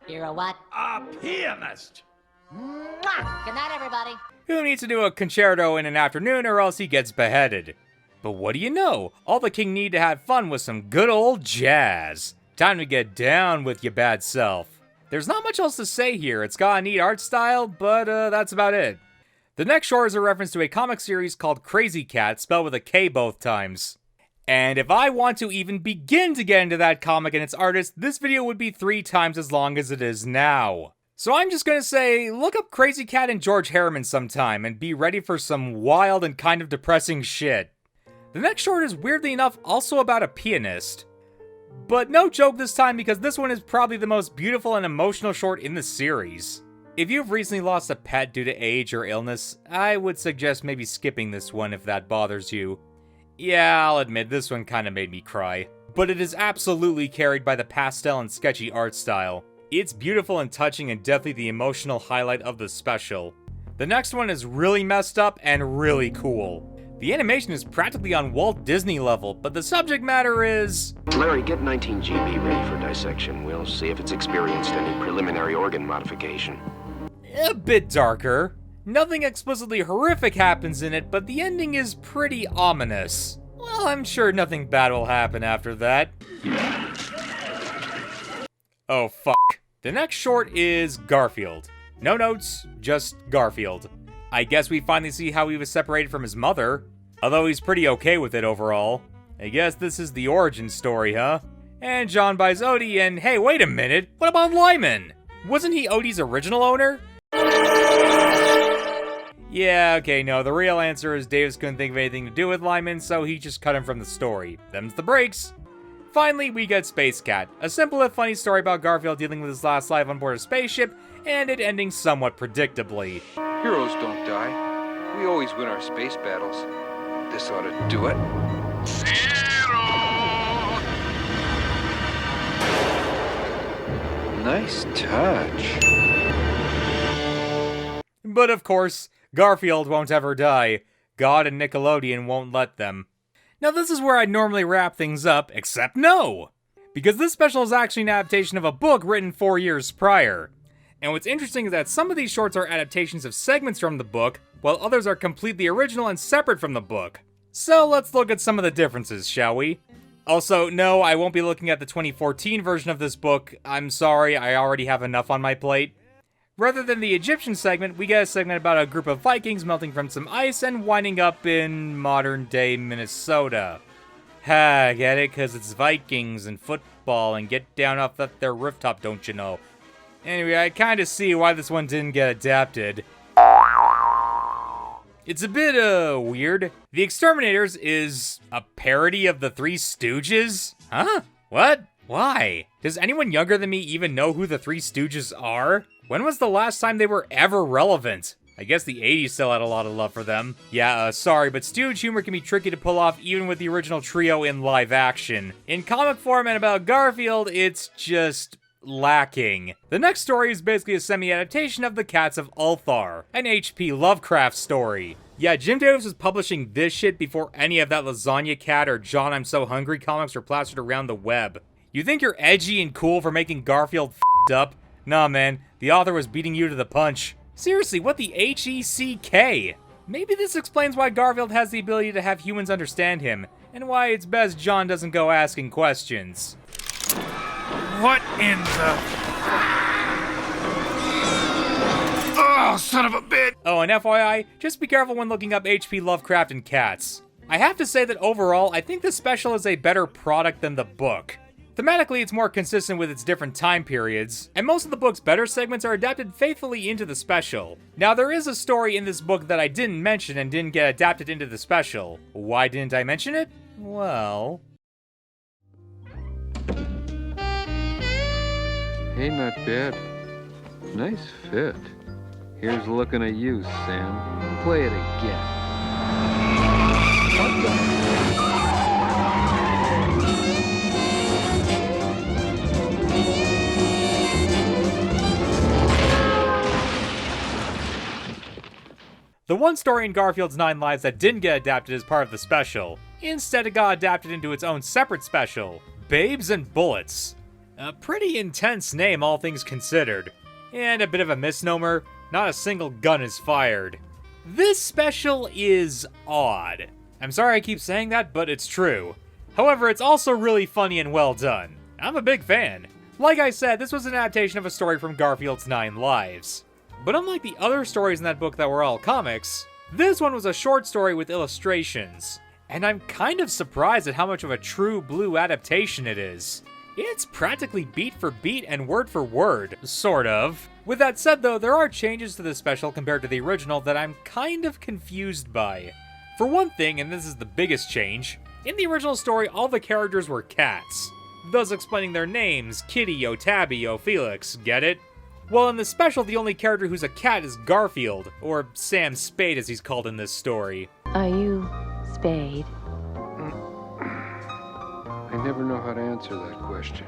You're a what?
A pianist.
Mwah! Good night, everybody.
Who needs to do a concerto in an afternoon or else he gets beheaded? But what do you know? All the king need to have fun with some good old jazz. Time to get down with your bad self. There's not much else to say here. It's got a neat art style, but that's about it. The next short is a reference to a comic series called Crazy Cat, spelled with a K both times. And if I want to even begin to get into that comic and its artist, this video would be 3 times as long as it is now. So I'm just gonna say, look up Crazy Cat and George Harriman sometime, and be ready for some wild and kind of depressing shit. The next short is weirdly enough also about a pianist. But no joke this time, because this one is probably the most beautiful and emotional short in the series. If you've recently lost a pet due to age or illness, I would suggest maybe skipping this one if that bothers you. Yeah, I'll admit this one kinda made me cry. But it is absolutely carried by the pastel and sketchy art style. It's beautiful and touching and definitely the emotional highlight of the special. The next one is really messed up and really cool. The animation is practically on Walt Disney level, but the subject matter is...
Larry, get 19GB ready for dissection. We'll see if it's experienced any preliminary organ modification.
A bit darker. Nothing explicitly horrific happens in it, but the ending is pretty ominous. Well, I'm sure nothing bad will happen after that. Oh, fuck. The next short is Garfield. No notes, just Garfield. I guess we finally see how he was separated from his mother, although he's pretty okay with it overall. I guess this is the origin story, huh? And John buys Odie, and hey, wait a minute, what about Lyman? Wasn't he Odie's original owner? Yeah, okay, no, the real answer is Davis couldn't think of anything to do with Lyman, so he just cut him from the story. Them's the breaks. Finally, we get Space Cat, a simple and funny story about Garfield dealing with his last life on board a spaceship, and it ending somewhat predictably.
Heroes don't die. We always win our space battles. This ought to do it. Nice touch.
But of course, Garfield won't ever die. God and Nickelodeon won't let them. Now this is where I'd normally wrap things up, except no! Because this special is actually an adaptation of a book written 4 years prior. And what's interesting is that some of these shorts are adaptations of segments from the book, while others are completely original and separate from the book. So let's look at some of the differences, shall we? Also, no, I won't be looking at the 2014 version of this book. I'm sorry, I already have enough on my plate. Rather than the Egyptian segment, we get a segment about a group of Vikings melting from some ice and winding up in modern-day Minnesota. Ha, get it? 'Cause it's Vikings and football and get down off their rooftop, don't you know? Anyway, I kinda see why this one didn't get adapted. It's a bit, weird. The Exterminators is a parody of the Three Stooges? Huh? What? Why? Does anyone younger than me even know who the Three Stooges are? When was the last time they were ever relevant? I guess the 80s still had a lot of love for them. Yeah, sorry, but stooge humor can be tricky to pull off even with the original trio in live action. In comic form and about Garfield, it's just lacking. The next story is basically a semi-adaptation of The Cats of Ulthar, an H.P. Lovecraft story. Yeah, Jim Davis was publishing this shit before any of that Lasagna Cat or John I'm So Hungry comics were plastered around the web. You think you're edgy and cool for making Garfield f***ed up? Nah, man, the author was beating you to the punch. Seriously, what the H-E-C-K? Maybe this explains why Garfield has the ability to have humans understand him, and why it's best John doesn't go asking questions.
What in the... Oh, son of a bitch!
Oh, and FYI, just be careful when looking up H.P. Lovecraft and cats. I have to say that overall, I think this special is a better product than the book. Thematically, it's more consistent with its different time periods, and most of the book's better segments are adapted faithfully into the special. Now, there is a story in this book that I didn't mention and didn't get adapted into the special. Why didn't I mention it? Well...
Hey, not bad. Nice fit. Here's looking at you, Sam. Play it again.
The one story in Garfield's 9 Lives that didn't get adapted as part of the special. Instead, it got adapted into its own separate special, Babes and Bullets. A pretty intense name, all things considered. And a bit of a misnomer, not a single gun is fired. This special is odd. I'm sorry I keep saying that, but it's true. However, it's also really funny and well done. I'm a big fan. Like I said, this was an adaptation of a story from Garfield's 9 Lives. But unlike the other stories in that book that were all comics, this one was a short story with illustrations. And I'm kind of surprised at how much of a true blue adaptation it is. It's practically beat for beat and word for word, sort of. With that said though, there are changes to this special compared to the original that I'm kind of confused by. For one thing, and this is the biggest change, in the original story all the characters were cats, thus explaining their names, Kitty, Tabby, Felix, get it? Well, in the special, the only character who's a cat is Garfield, or Sam Spade as he's called in this story.
Are you Spade?
I never know how to answer that question.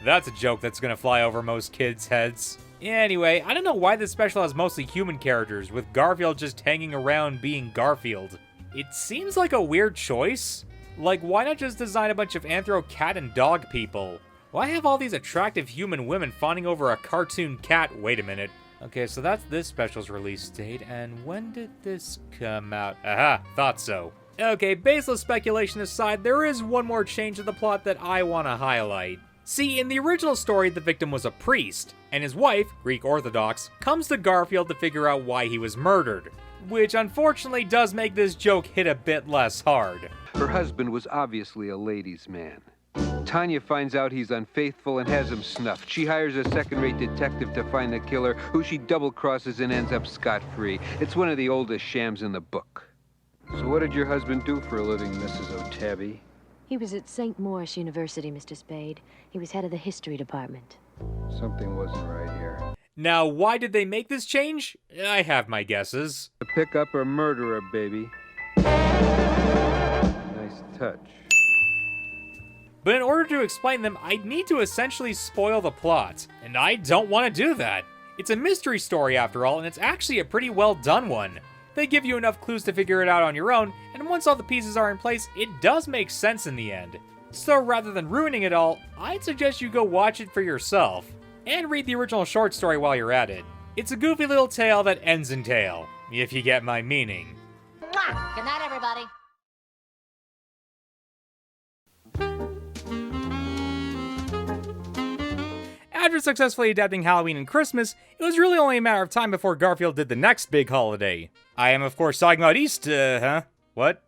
That's a joke that's gonna fly over most kids' heads. Anyway, I don't know why this special has mostly human characters, with Garfield just hanging around being Garfield. It seems like a weird choice. Like, why not just design a bunch of anthro cat and dog people? Why have all these attractive human women fawning over a cartoon cat? Wait a minute. Okay, so that's this special's release date, and when did this come out? Aha, thought so. Okay, baseless speculation aside, there is one more change to the plot that I want to highlight. See, in the original story, the victim was a priest, and his wife, Greek Orthodox, comes to Garfield to figure out why he was murdered. Which unfortunately does make this joke hit a bit less hard.
Her husband was obviously a ladies' man. Tanya finds out he's unfaithful and has him snuffed. She hires a second-rate detective to find the killer, who she double-crosses and ends up scot-free. It's one of the oldest shams in the book.
So what did your husband do for a living, Mrs. O'Tabby?
He was at St. Maurice University, Mr. Spade. He was head of the history department.
Something wasn't right here.
Now, why did they make this change? I have my guesses.
To pick up a murderer, baby. Nice touch.
But in order to explain them, I'd need to essentially spoil the plot, and I don't want to do that. It's a mystery story after all, and it's actually a pretty well done one. They give you enough clues to figure it out on your own, and once all the pieces are in place, it does make sense in the end. So rather than ruining it all, I'd suggest you go watch it for yourself, and read the original short story while you're at it. It's a goofy little tale that ends in tail, if you get my meaning.
Mwah! Good night, everybody.
After successfully adapting Halloween and Christmas, it was really only a matter of time before Garfield did the next big holiday. I am of course talking about What?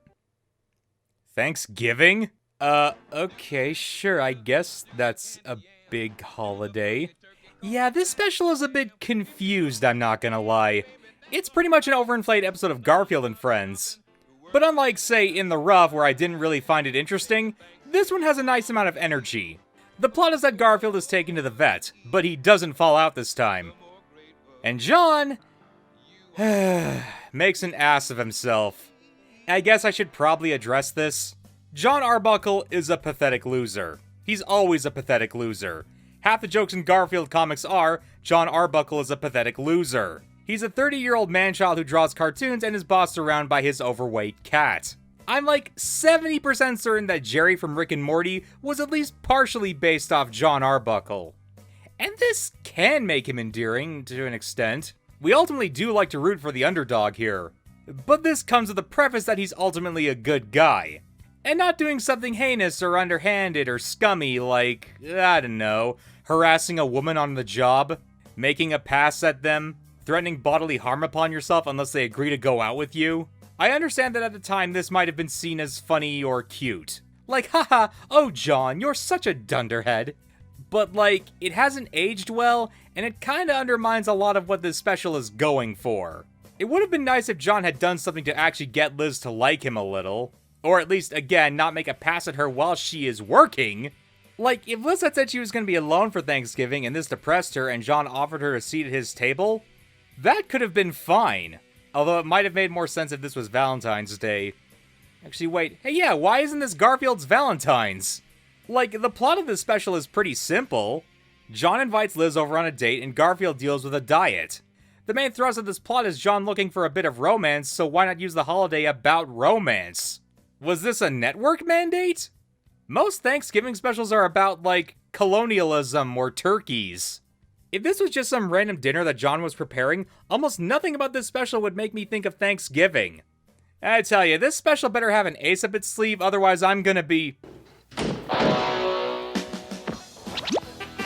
Thanksgiving? Okay, sure, I guess that's a big holiday. Yeah, this special is a bit confused, I'm not gonna lie. It's pretty much an overinflated episode of Garfield and Friends. But unlike, say, In the Rough, where I didn't really find it interesting, this one has a nice amount of energy. The plot is that Garfield is taken to the vet, but he doesn't fall out this time. And John makes an ass of himself. I guess I should probably address this. John Arbuckle is a pathetic loser. He's always a pathetic loser. Half the jokes in Garfield comics are, John Arbuckle is a pathetic loser. He's a 30-year-old man-child who draws cartoons and is bossed around by his overweight cat. I'm like 70% certain that Jerry from Rick and Morty was at least partially based off John Arbuckle. And this can make him endearing to an extent. We ultimately do like to root for the underdog here. But this comes with the preface that he's ultimately a good guy. And not doing something heinous or underhanded or scummy like, I don't know, harassing a woman on the job, making a pass at them, threatening bodily harm upon yourself unless they agree to go out with you. I understand that at the time this might have been seen as funny or cute. Like, haha, oh John, you're such a dunderhead. But like, it hasn't aged well, and it kinda undermines a lot of what this special is going for. It would have been nice if John had done something to actually get Liz to like him a little. Or at least, again, not make a pass at her while she is working. Like, if Liz had said she was gonna be alone for Thanksgiving and this depressed her and John offered her a seat at his table, that could have been fine. Although it might have made more sense if this was Valentine's Day. Actually, wait. Hey, yeah, why isn't this Garfield's Valentine's? Like, the plot of this special is pretty simple. John invites Liz over on a date, and Garfield deals with a diet. The main thrust of this plot is John looking for a bit of romance, so why not use the holiday about romance? Was this a network mandate? Most Thanksgiving specials are about, like, colonialism or turkeys. If this was just some random dinner that John was preparing, almost nothing about this special would make me think of Thanksgiving. I tell you, this special better have an ace up its sleeve, otherwise I'm gonna be...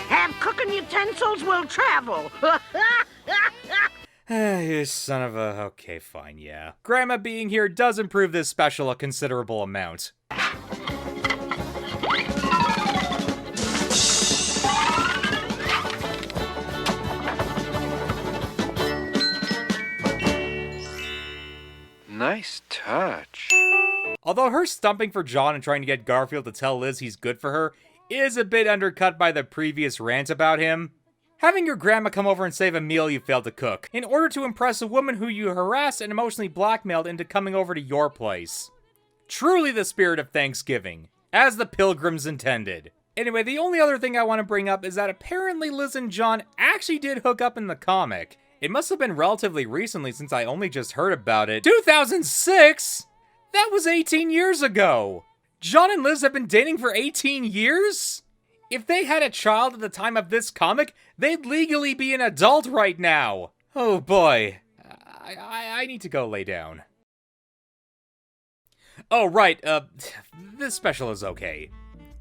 Have cooking utensils will travel.
You son of a... Okay, fine, yeah. Grandma being here does improve this special a considerable amount.
Nice touch.
Although her stumping for John and trying to get Garfield to tell Liz he's good for her is a bit undercut by the previous rant about him. Having your grandma come over and save a meal you failed to cook, in order to impress a woman who you harassed and emotionally blackmailed into coming over to your place. Truly the spirit of Thanksgiving, as the pilgrims intended. Anyway, the only other thing I want to bring up is that apparently Liz and John actually did hook up in the comic. It must have been relatively recently since I only just heard about it. 2006?! That was 18 years ago! John and Liz have been dating for 18 years?! If they had a child at the time of this comic, they'd legally be an adult right now! Oh boy. I need to go lay down. Oh right, this special is okay.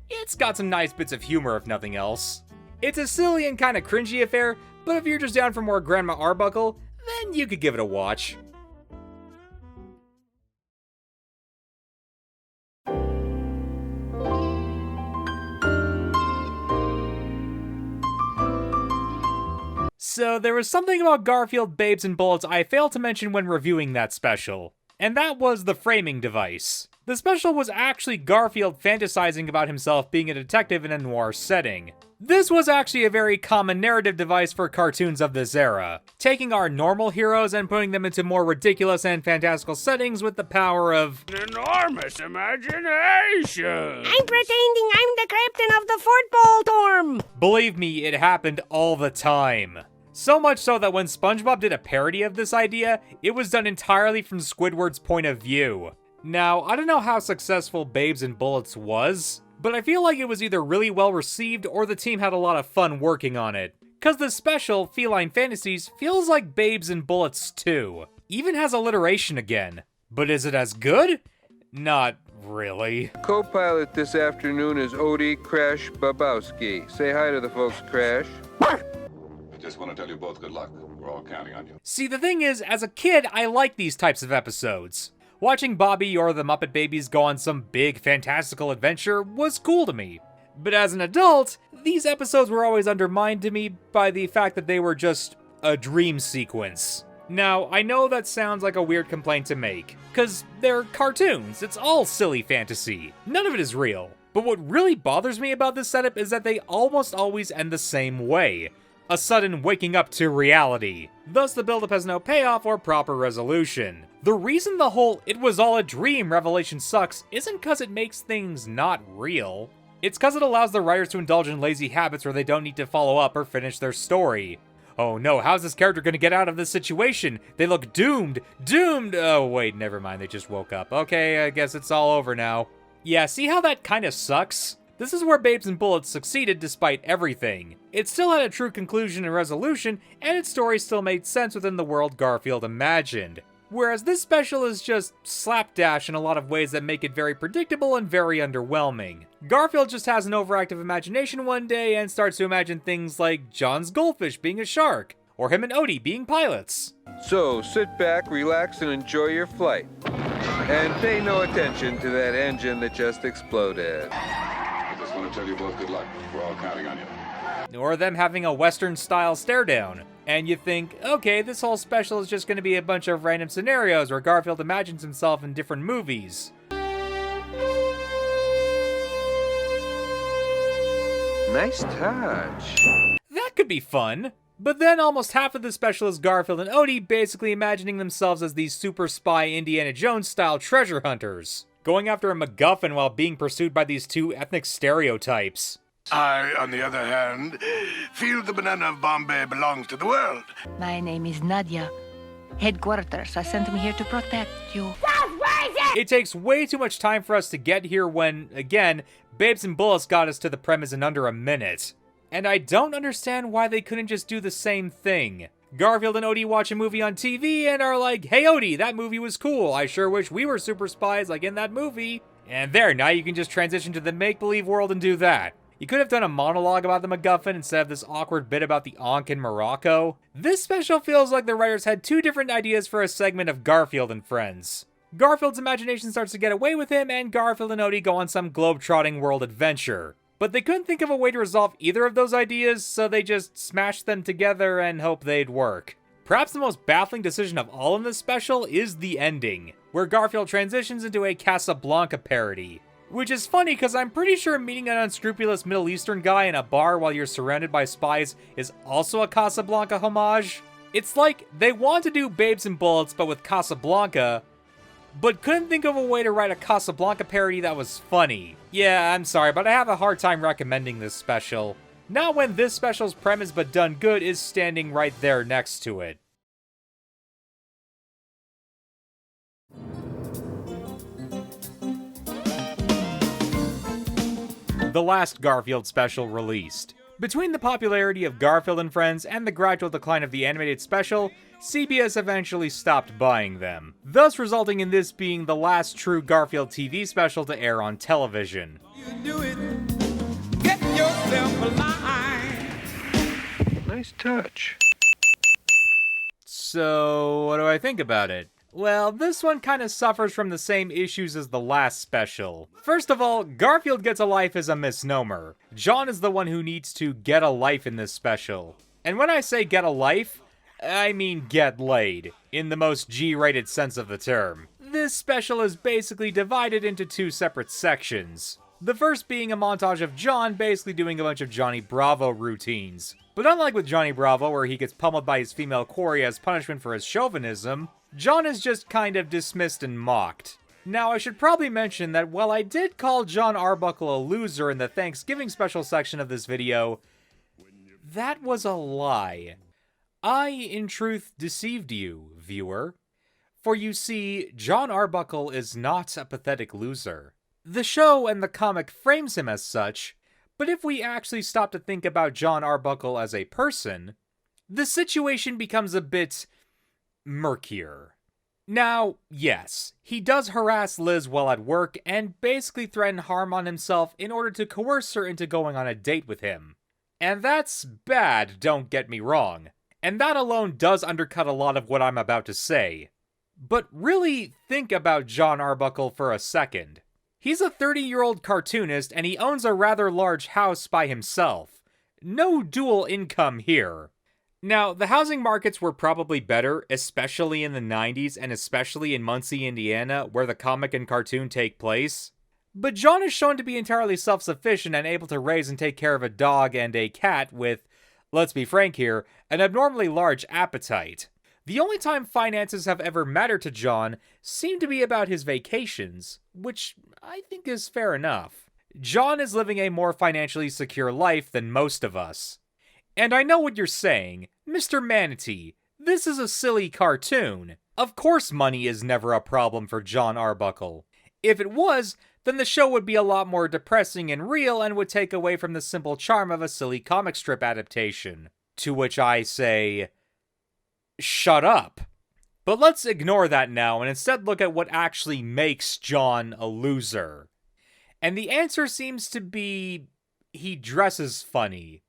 It's got some nice bits of humor if nothing else. It's a silly and kind of cringy affair, but if you're just down for more Grandma Arbuckle, then you could give it a watch. So there was something about Garfield, Babes, and Bullets I failed to mention when reviewing that special, and that was the framing device. The special was actually Garfield fantasizing about himself being a detective in a noir setting. This was actually a very common narrative device for cartoons of this era, taking our normal heroes and putting them into more ridiculous and fantastical settings with the power of
enormous imagination.
I'm pretending I'm the captain of the football team.
Believe me, it happened all the time. So much so that when SpongeBob did a parody of this idea, it was done entirely from Squidward's point of view. Now, I don't know how successful Babes and Bullets was, but I feel like it was either really well received or the team had a lot of fun working on it. Cause the special, Feline Fantasies, feels like Babes and Bullets too. Even has alliteration again. But is it as good? Not really.
Co-pilot this afternoon is Odie Crash Babowski. Say hi to the folks, Crash.
I just want to tell you both good luck. We're all counting on you.
See, the thing is, as a kid, I like these types of episodes. Watching Bobby or the Muppet Babies go on some big fantastical adventure was cool to me. But as an adult, these episodes were always undermined to me by the fact that they were just a dream sequence. Now, I know that sounds like a weird complaint to make, cause they're cartoons, it's all silly fantasy. None of it is real. But what really bothers me about this setup is that they almost always end the same way. A sudden waking up to reality. Thus the buildup has no payoff or proper resolution. The reason the whole "it was all a dream" revelation sucks isn't cause it makes things not real. It's cause it allows the writers to indulge in lazy habits where they don't need to follow up or finish their story. Oh no, how's this character gonna get out of this situation? They look doomed! Doomed! Oh wait, never mind, they just woke up. Okay, I guess it's all over now. Yeah, see how that kinda sucks? This is where Babes and Bullets succeeded despite everything. It still had a true conclusion and resolution, and its story still made sense within the world Garfield imagined. Whereas this special is just slapdash in a lot of ways that make it very predictable and very underwhelming. Garfield just has an overactive imagination one day and starts to imagine things like John's goldfish being a shark, or him and Odie being pilots.
So sit back, relax, and enjoy your flight. And pay no attention to that engine that just exploded.
I just want to tell you both good luck. We're all counting on you.
Or them having a Western-style stare-down. And you think, okay, this whole special is just going to be a bunch of random scenarios where Garfield imagines himself in different movies.
Nice touch.
That could be fun. But then almost half of the special is Garfield and Odie basically imagining themselves as these super spy Indiana Jones-style treasure hunters. going after a MacGuffin while being pursued by these two ethnic stereotypes.
I, on the other hand, feel the banana of Bombay belongs to the world.
My name is Nadia. Headquarters has sent me here to protect you.
It takes way too much time for us to get here when, again, Babes and Bullets got us to the premise in under a minute. And I don't understand why they couldn't just do the same thing. Garfield and Odie watch a movie on TV and are like, "Hey Odie, that movie was cool. I sure wish we were super spies like in that movie." And there, now you can just transition to the make-believe world and do that. You could have done a monologue about the MacGuffin instead of this awkward bit about the Ankh in Morocco. This special feels like the writers had two different ideas for a segment of Garfield and Friends. Garfield's imagination starts to get away with him, and Garfield and Odie go on some globe-trotting world adventure. But they couldn't think of a way to resolve either of those ideas, so they just smashed them together and hope they'd work. Perhaps the most baffling decision of all in this special is the ending, where Garfield transitions into a Casablanca parody. Which is funny because I'm pretty sure meeting an unscrupulous Middle Eastern guy in a bar while you're surrounded by spies is also a Casablanca homage. It's like they want to do Babes and Bullets but with Casablanca, but couldn't think of a way to write a Casablanca parody that was funny. Yeah, I'm sorry, but I have a hard time recommending this special. Not when this special's premise but done good is standing right there next to it. The last Garfield special released. Between the popularity of Garfield and Friends and the gradual decline of the animated special, CBS eventually stopped buying them, thus resulting in this being the last true Garfield TV special to air on television.
Get yourself a line.
Nice touch.
So, what do I think about it? Well, this one kind of suffers from the same issues as the last special. First of all, Garfield gets a life is a misnomer. John is the one who needs to get a life in this special. And when I say get a life, I mean get laid, in the most G-rated sense of the term. This special is basically divided into two separate sections. The first being a montage of John basically doing a bunch of Johnny Bravo routines. But unlike with Johnny Bravo, where he gets pummeled by his female quarry as punishment for his chauvinism, John is just kind of dismissed and mocked. Now, I should probably mention that while I did call John Arbuckle a loser in the Thanksgiving special section of this video, that was a lie. I, in truth, deceived you, viewer. For you see, John Arbuckle is not a pathetic loser. The show and the comic frames him as such, but if we actually stop to think about John Arbuckle as a person, the situation becomes a bit murkier. Now, yes, he does harass Liz while at work and basically threaten harm on himself in order to coerce her into going on a date with him. And that's bad, don't get me wrong. And that alone does undercut a lot of what I'm about to say. But really think about John Arbuckle for a second. He's a 30-year-old cartoonist and he owns a rather large house by himself. No dual income here. Now, the housing markets were probably better, especially in the 90s and especially in Muncie, Indiana, where the comic and cartoon take place. But John is shown to be entirely self-sufficient and able to raise and take care of a dog and a cat with, let's be frank here, an abnormally large appetite. The only time finances have ever mattered to John seem to be about his vacations, which I think is fair enough. John is living a more financially secure life than most of us. And I know what you're saying, Mr. Manatee, this is a silly cartoon. Of course money is never a problem for John Arbuckle. If it was, then the show would be a lot more depressing and real and would take away from the simple charm of a silly comic strip adaptation. To which I say, shut up. But let's ignore that now and instead look at what actually makes John a loser. And the answer seems to be, he dresses funny.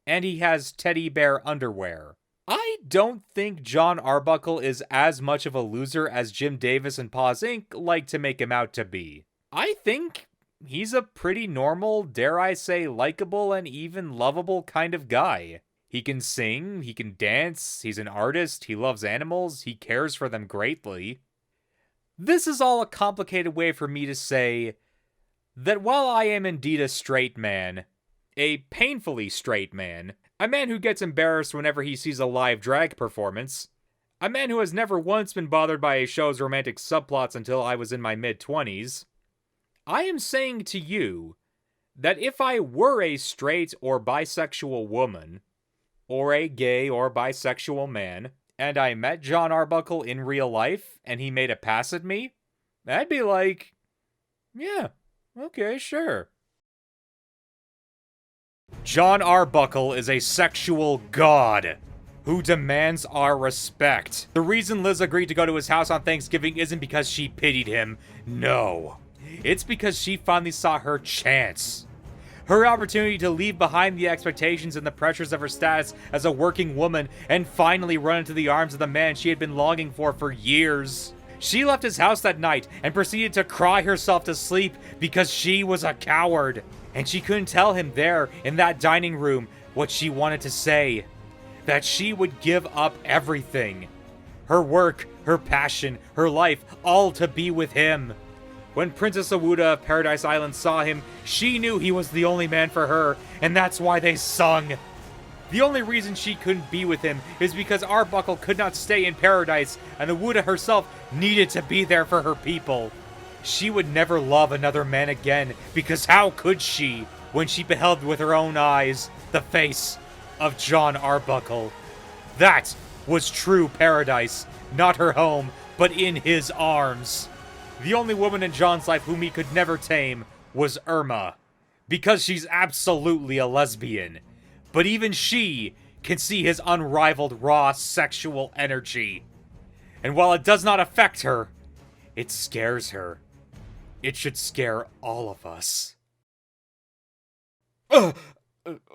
And he has teddy bear underwear. I don't think John Arbuckle is as much of a loser as Jim Davis and Paws Inc. like to make him out to be. I think he's a pretty normal, dare I say, likable and even lovable kind of guy. He can sing, he can dance, he's an artist, he loves animals, he cares for them greatly. This is all a complicated way for me to say that while I am indeed a straight man, a painfully straight man, a man who gets embarrassed whenever he sees a live drag performance, A man who has never once been bothered by a show's romantic subplots until I was in my mid-20s. I am saying to you that if I were a straight or bisexual woman, or a gay or bisexual man, and I met John Arbuckle in real life, and he made a pass at me, I'd be like, yeah, okay, sure. John Arbuckle is a sexual god who demands our respect. The reason Liz agreed to go to his house on Thanksgiving isn't because she pitied him. No. It's because she finally saw her chance. Her opportunity to leave behind the expectations and the pressures of her status as a working woman and finally run into the arms of the man she had been longing for years. She left his house that night and proceeded to cry herself to sleep because she was a coward. And she couldn't tell him there in that dining room what she wanted to say. That she would give up everything. Her work, her passion, her life, all to be with him. When Princess Awuda of Paradise Island saw him, she knew he was the only man for her, and that's why they sung. The only reason she couldn't be with him is because Arbuckle could not stay in paradise, and Awuda herself needed to be there for her people. She would never love another man again, because how could she, when she beheld with her own eyes the face of John Arbuckle? That was true paradise, not her home, but in his arms. The only woman in John's life whom he could never tame was Irma, because she's absolutely a lesbian. But even she can see his unrivaled raw sexual energy. And while it does not affect her, it scares her. It should scare all of us.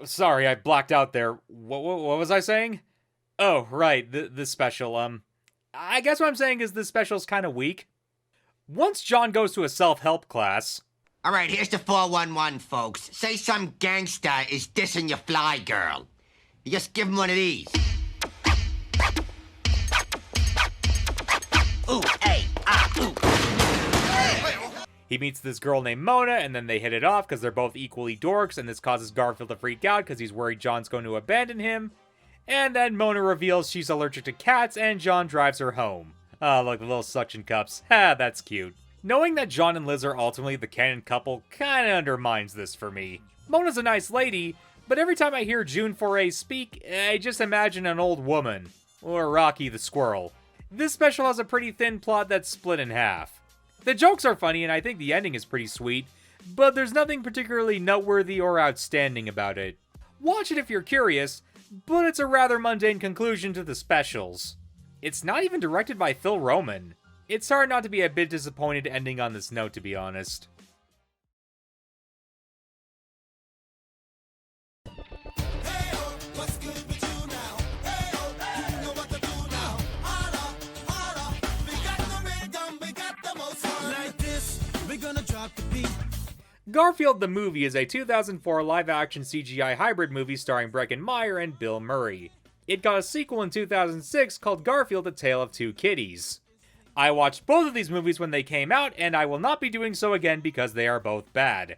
Sorry, I blacked out there. What was I saying? Oh, right, the special, I guess what I'm saying is this special's kind of weak. Once John goes to a self-help class...
Alright, here's the 411, folks. Say some gangsta is dissing your fly girl. You just give him one of these. Ooh, hey, ooh.
He meets this girl named Mona, and then they hit it off because they're both equally dorks, and this causes Garfield to freak out because he's worried John's going to abandon him. And then Mona reveals she's allergic to cats, and John drives her home. Oh, look, the little suction cups. Ha, that's cute. Knowing that John and Liz are ultimately the canon couple kinda undermines this for me. Mona's a nice lady, but every time I hear June Foray speak, I just imagine an old woman. Or Rocky the Squirrel. This special has a pretty thin plot that's split in half. The jokes are funny, and I think the ending is pretty sweet, but there's nothing particularly noteworthy or outstanding about it. Watch it if you're curious, but it's a rather mundane conclusion to the specials. It's not even directed by Phil Roman. It's hard not to be a bit disappointed ending on this note, to be honest. Garfield the Movie is a 2004 live-action CGI hybrid movie starring Breckin Meyer and Bill Murray. It got a sequel in 2006 called Garfield: A Tale of Two Kitties. I watched both of these movies when they came out, and I will not be doing so again because they are both bad.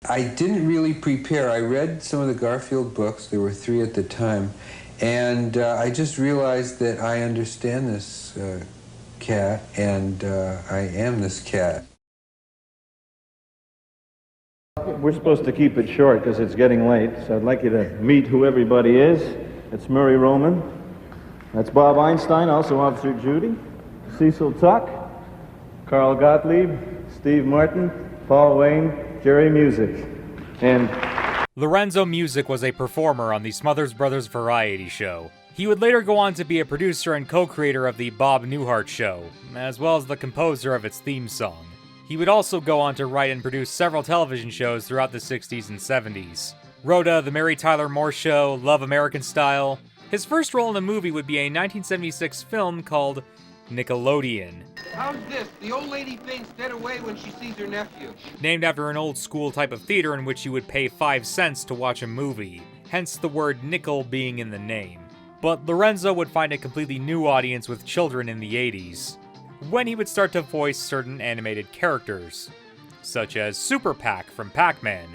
I didn't really prepare. I read some of the Garfield books, there were 3 at the time, and I just realized that I understand this cat, and I am this cat.
We're supposed to keep it short because it's getting late, so I'd like you to meet who everybody is. It's Murray Roman. That's Bob Einstein, also Officer Judy. Cecil Tuck, Carl Gottlieb, Steve Martin, Paul Wayne, Jerry Music, and...
Lorenzo Music was a performer on the Smothers Brothers variety show. He would later go on to be a producer and co-creator of the Bob Newhart Show, as well as the composer of its theme song. He would also go on to write and produce several television shows throughout the 60s and 70s. Rhoda, The Mary Tyler Moore Show, Love American Style. His first role in a movie would be a 1976 film called Nickelodeon.
How's this? The old lady faints dead away when she sees her nephew.
Named after an old school type of theater in which you would pay 5 cents to watch a movie, hence the word nickel being in the name. But Lorenzo would find a completely new audience with children in the 80s, when he would start to voice certain animated characters, such as Super Pac from Pac-Man,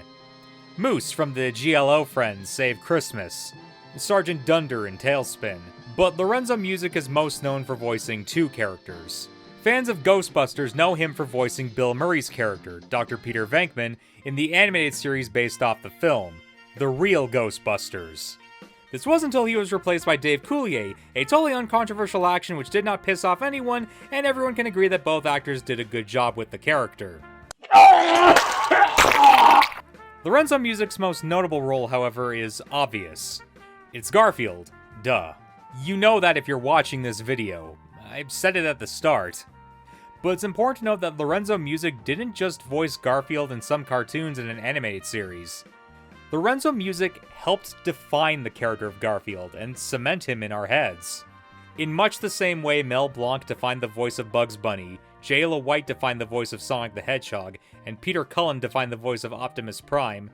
Moose from the GLO Friends Save Christmas, Sergeant Dunder in Tailspin, but Lorenzo Music is most known for voicing two characters. Fans of Ghostbusters know him for voicing Bill Murray's character, Dr. Peter Venkman, in the animated series based off the film, The Real Ghostbusters. This wasn't until he was replaced by Dave Coulier, a totally uncontroversial action which did not piss off anyone, and everyone can agree that both actors did a good job with the character. Lorenzo Music's most notable role, however, is obvious. It's Garfield. Duh. You know that if you're watching this video. I said it at the start. But it's important to note that Lorenzo Music didn't just voice Garfield in some cartoons in an animated series. Lorenzo Music helped define the character of Garfield and cement him in our heads. In much the same way Mel Blanc defined the voice of Bugs Bunny, J.Lo White defined the voice of Sonic the Hedgehog, and Peter Cullen defined the voice of Optimus Prime,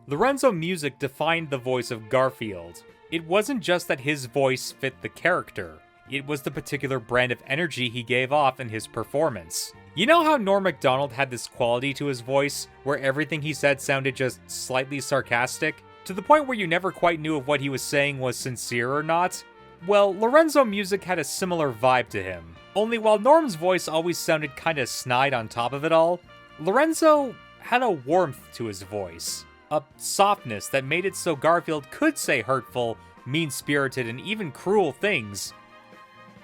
Lorenzo Music defined the voice of Garfield. It wasn't just that his voice fit the character. It was the particular brand of energy he gave off in his performance. You know how Norm Macdonald had this quality to his voice, where everything he said sounded just slightly sarcastic? To the point where you never quite knew if what he was saying was sincere or not? Well, Lorenzo Music had a similar vibe to him. Only while Norm's voice always sounded kinda snide on top of it all, Lorenzo had a warmth to his voice. A softness that made it so Garfield could say hurtful, mean-spirited, and even cruel things,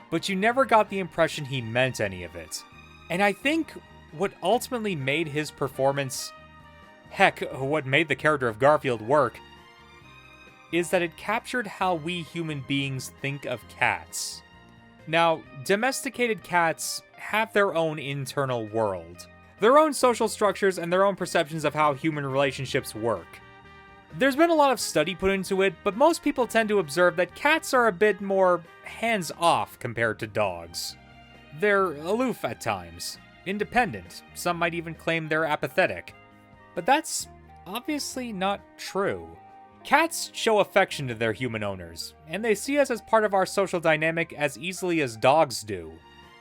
but you never got the impression he meant any of it. And I think what ultimately made his performance, heck, what made the character of Garfield work, is that it captured how we human beings think of cats. Now, domesticated cats have their own internal world, their own social structures, and their own perceptions of how human relationships work. There's been a lot of study put into it, but most people tend to observe that cats are a bit more hands-off compared to dogs. They're aloof at times, independent, some might even claim they're apathetic. But that's obviously not true. Cats show affection to their human owners, and they see us as part of our social dynamic as easily as dogs do.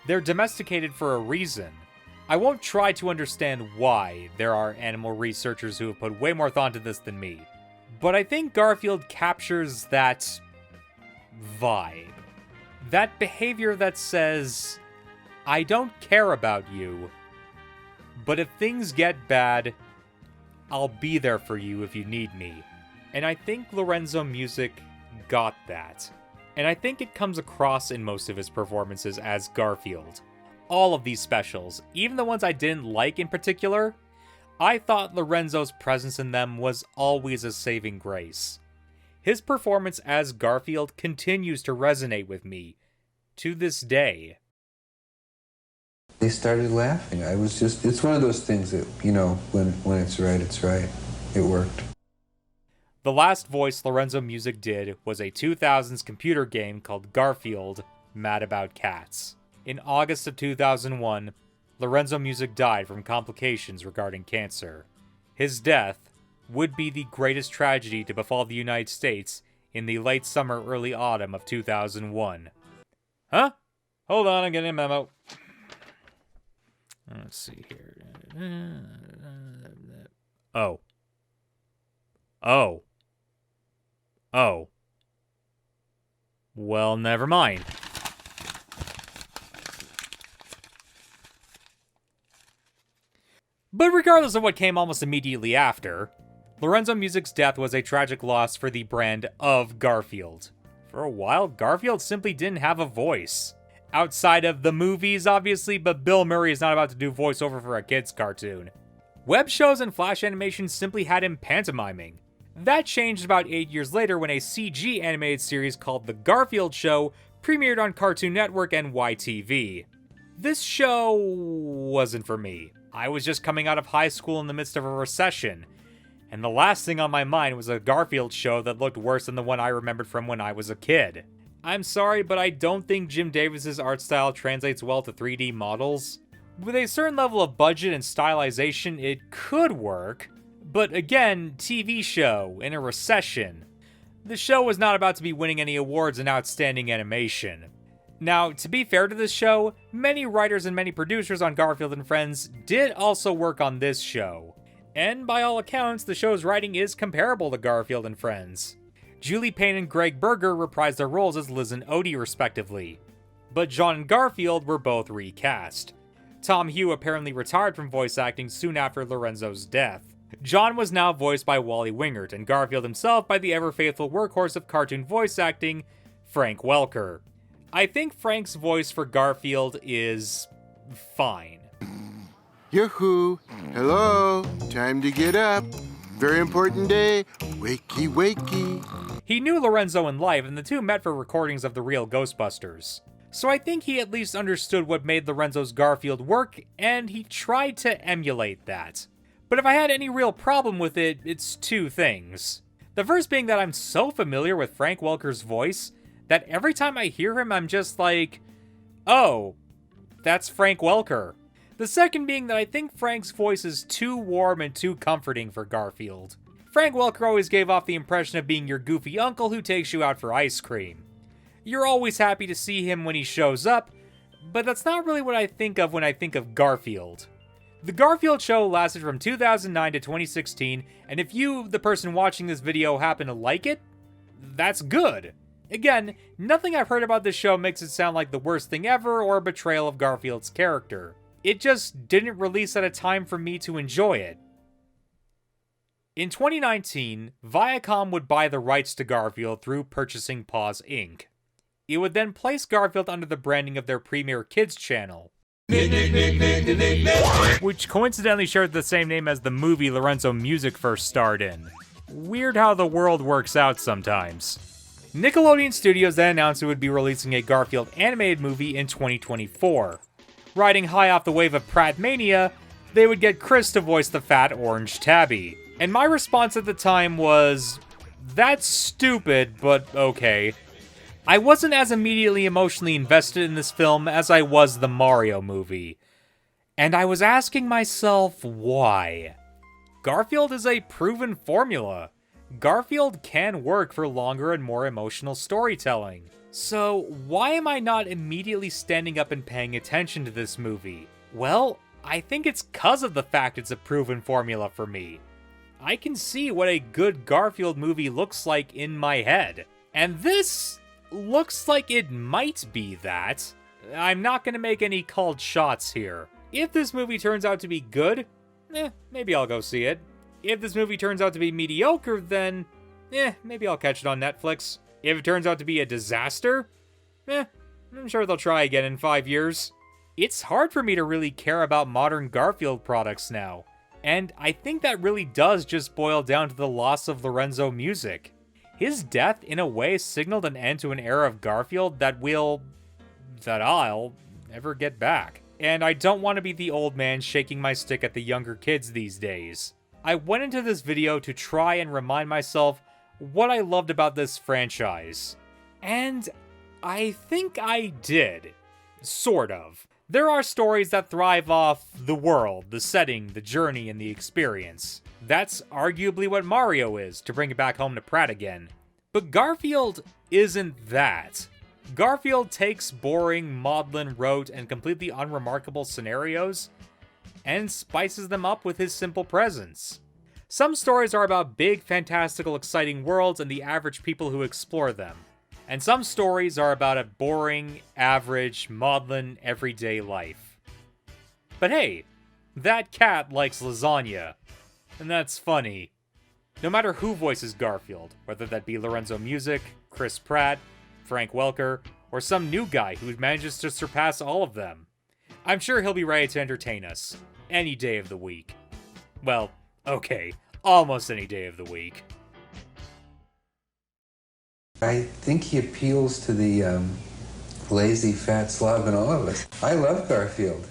They're domesticated for a reason. I won't try to understand why. There are animal researchers who have put way more thought into this than me. But I think Garfield captures that vibe. That behavior that says, I don't care about you, but if things get bad, I'll be there for you if you need me. And I think Lorenzo Music got that. And I think it comes across in most of his performances as Garfield. All of these specials, even the ones I didn't like in particular, I thought Lorenzo's presence in them was always a saving grace. His performance as Garfield continues to resonate with me to this day.
They started laughing. It's one of those things that, when it's right, it's right. It worked.
The last voice Lorenzo Music did was a 2000s computer game called Garfield, Mad About Cats. In August of 2001, Lorenzo Music died from complications regarding cancer. His death would be the greatest tragedy to befall the United States in the late summer, early autumn of 2001. Huh? Hold on, I'm getting a memo. Let's see here. Oh. Well, never mind. But regardless of what came almost immediately after, Lorenzo Music's death was a tragic loss for the brand of Garfield. For a while, Garfield simply didn't have a voice. Outside of the movies, obviously, but Bill Murray is not about to do voiceover for a kid's cartoon. Web shows and Flash animation simply had him pantomiming. That changed about 8 years later when a CG animated series called The Garfield Show premiered on Cartoon Network and YTV. This show wasn't for me. I was just coming out of high school in the midst of a recession, and the last thing on my mind was a Garfield show that looked worse than the one I remembered from when I was a kid. I'm sorry, but I don't think Jim Davis's art style translates well to 3D models. With a certain level of budget and stylization, it could work. But again, TV show, in a recession. The show was not about to be winning any awards in outstanding animation. Now, to be fair to this show, many writers and many producers on Garfield and Friends did also work on this show. And by all accounts, the show's writing is comparable to Garfield and Friends. Julie Payne and Greg Berger reprised their roles as Liz and Odie respectively. But John and Garfield were both recast. Tom Hugh apparently retired from voice acting soon after Lorenzo's death. John was now voiced by Wally Wingert, and Garfield himself by the ever-faithful workhorse of cartoon voice acting, Frank Welker. I think Frank's voice for Garfield is fine.
Yoo-hoo! Hello! Time to get up! Very important day! Wakey, wakey!
He knew Lorenzo in life, and the two met for recordings of the real Ghostbusters. So I think he at least understood what made Lorenzo's Garfield work, and he tried to emulate that. But if I had any real problem with it, it's two things. The first being that I'm so familiar with Frank Welker's voice that every time I hear him, I'm just like, oh, that's Frank Welker. The second being that I think Frank's voice is too warm and too comforting for Garfield. Frank Welker always gave off the impression of being your goofy uncle who takes you out for ice cream. You're always happy to see him when he shows up, but that's not really what I think of when I think of Garfield. The Garfield show lasted from 2009 to 2016, and if you, the person watching this video, happen to like it, that's good. Again, nothing I've heard about this show makes it sound like the worst thing ever or a betrayal of Garfield's character. It just didn't release at a time for me to enjoy it. In 2019, Viacom would buy the rights to Garfield through purchasing Paws Inc. It would then place Garfield under the branding of their premier kids channel, which coincidentally shared the same name as the movie Lorenzo Music first starred in. Weird how the world works out sometimes. Nickelodeon Studios then announced it would be releasing a Garfield animated movie in 2024. Riding high off the wave of Pratt Mania, they would get Chris to voice the fat orange tabby. And my response at the time was, that's stupid, but okay. I wasn't as immediately emotionally invested in this film as I was the Mario movie. And I was asking myself, why? Garfield is a proven formula. Garfield can work for longer and more emotional storytelling. So why am I not immediately standing up and paying attention to this movie? Well, I think it's 'cause of the fact it's a proven formula for me. I can see what a good Garfield movie looks like in my head. And this looks like it might be that. I'm not going to make any called shots here. If this movie turns out to be good, maybe I'll go see it. If this movie turns out to be mediocre, then, maybe I'll catch it on Netflix. If it turns out to be a disaster, I'm sure they'll try again in 5 years. It's hard for me to really care about modern Garfield products now. And I think that really does just boil down to the loss of Lorenzo Music. His death, in a way, signaled an end to an era of Garfield that I'll never get back. And I don't want to be the old man shaking my stick at the younger kids these days. I went into this video to try and remind myself what I loved about this franchise. And I think I did. Sort of. There are stories that thrive off the world, the setting, the journey, and the experience. That's arguably what Mario is, to bring it back home to Pratt again. But Garfield isn't that. Garfield takes boring, maudlin, rote, and completely unremarkable scenarios and spices them up with his simple presence. Some stories are about big, fantastical, exciting worlds and the average people who explore them. And some stories are about a boring, average, maudlin, everyday life. But hey, that cat likes lasagna. And that's funny. No matter who voices Garfield, whether that be Lorenzo Music, Chris Pratt, Frank Welker, or some new guy who manages to surpass all of them, I'm sure he'll be ready to entertain us any day of the week. Well, okay, almost any day of the week.
I think he appeals to the lazy fat slob in all of us. I love Garfield.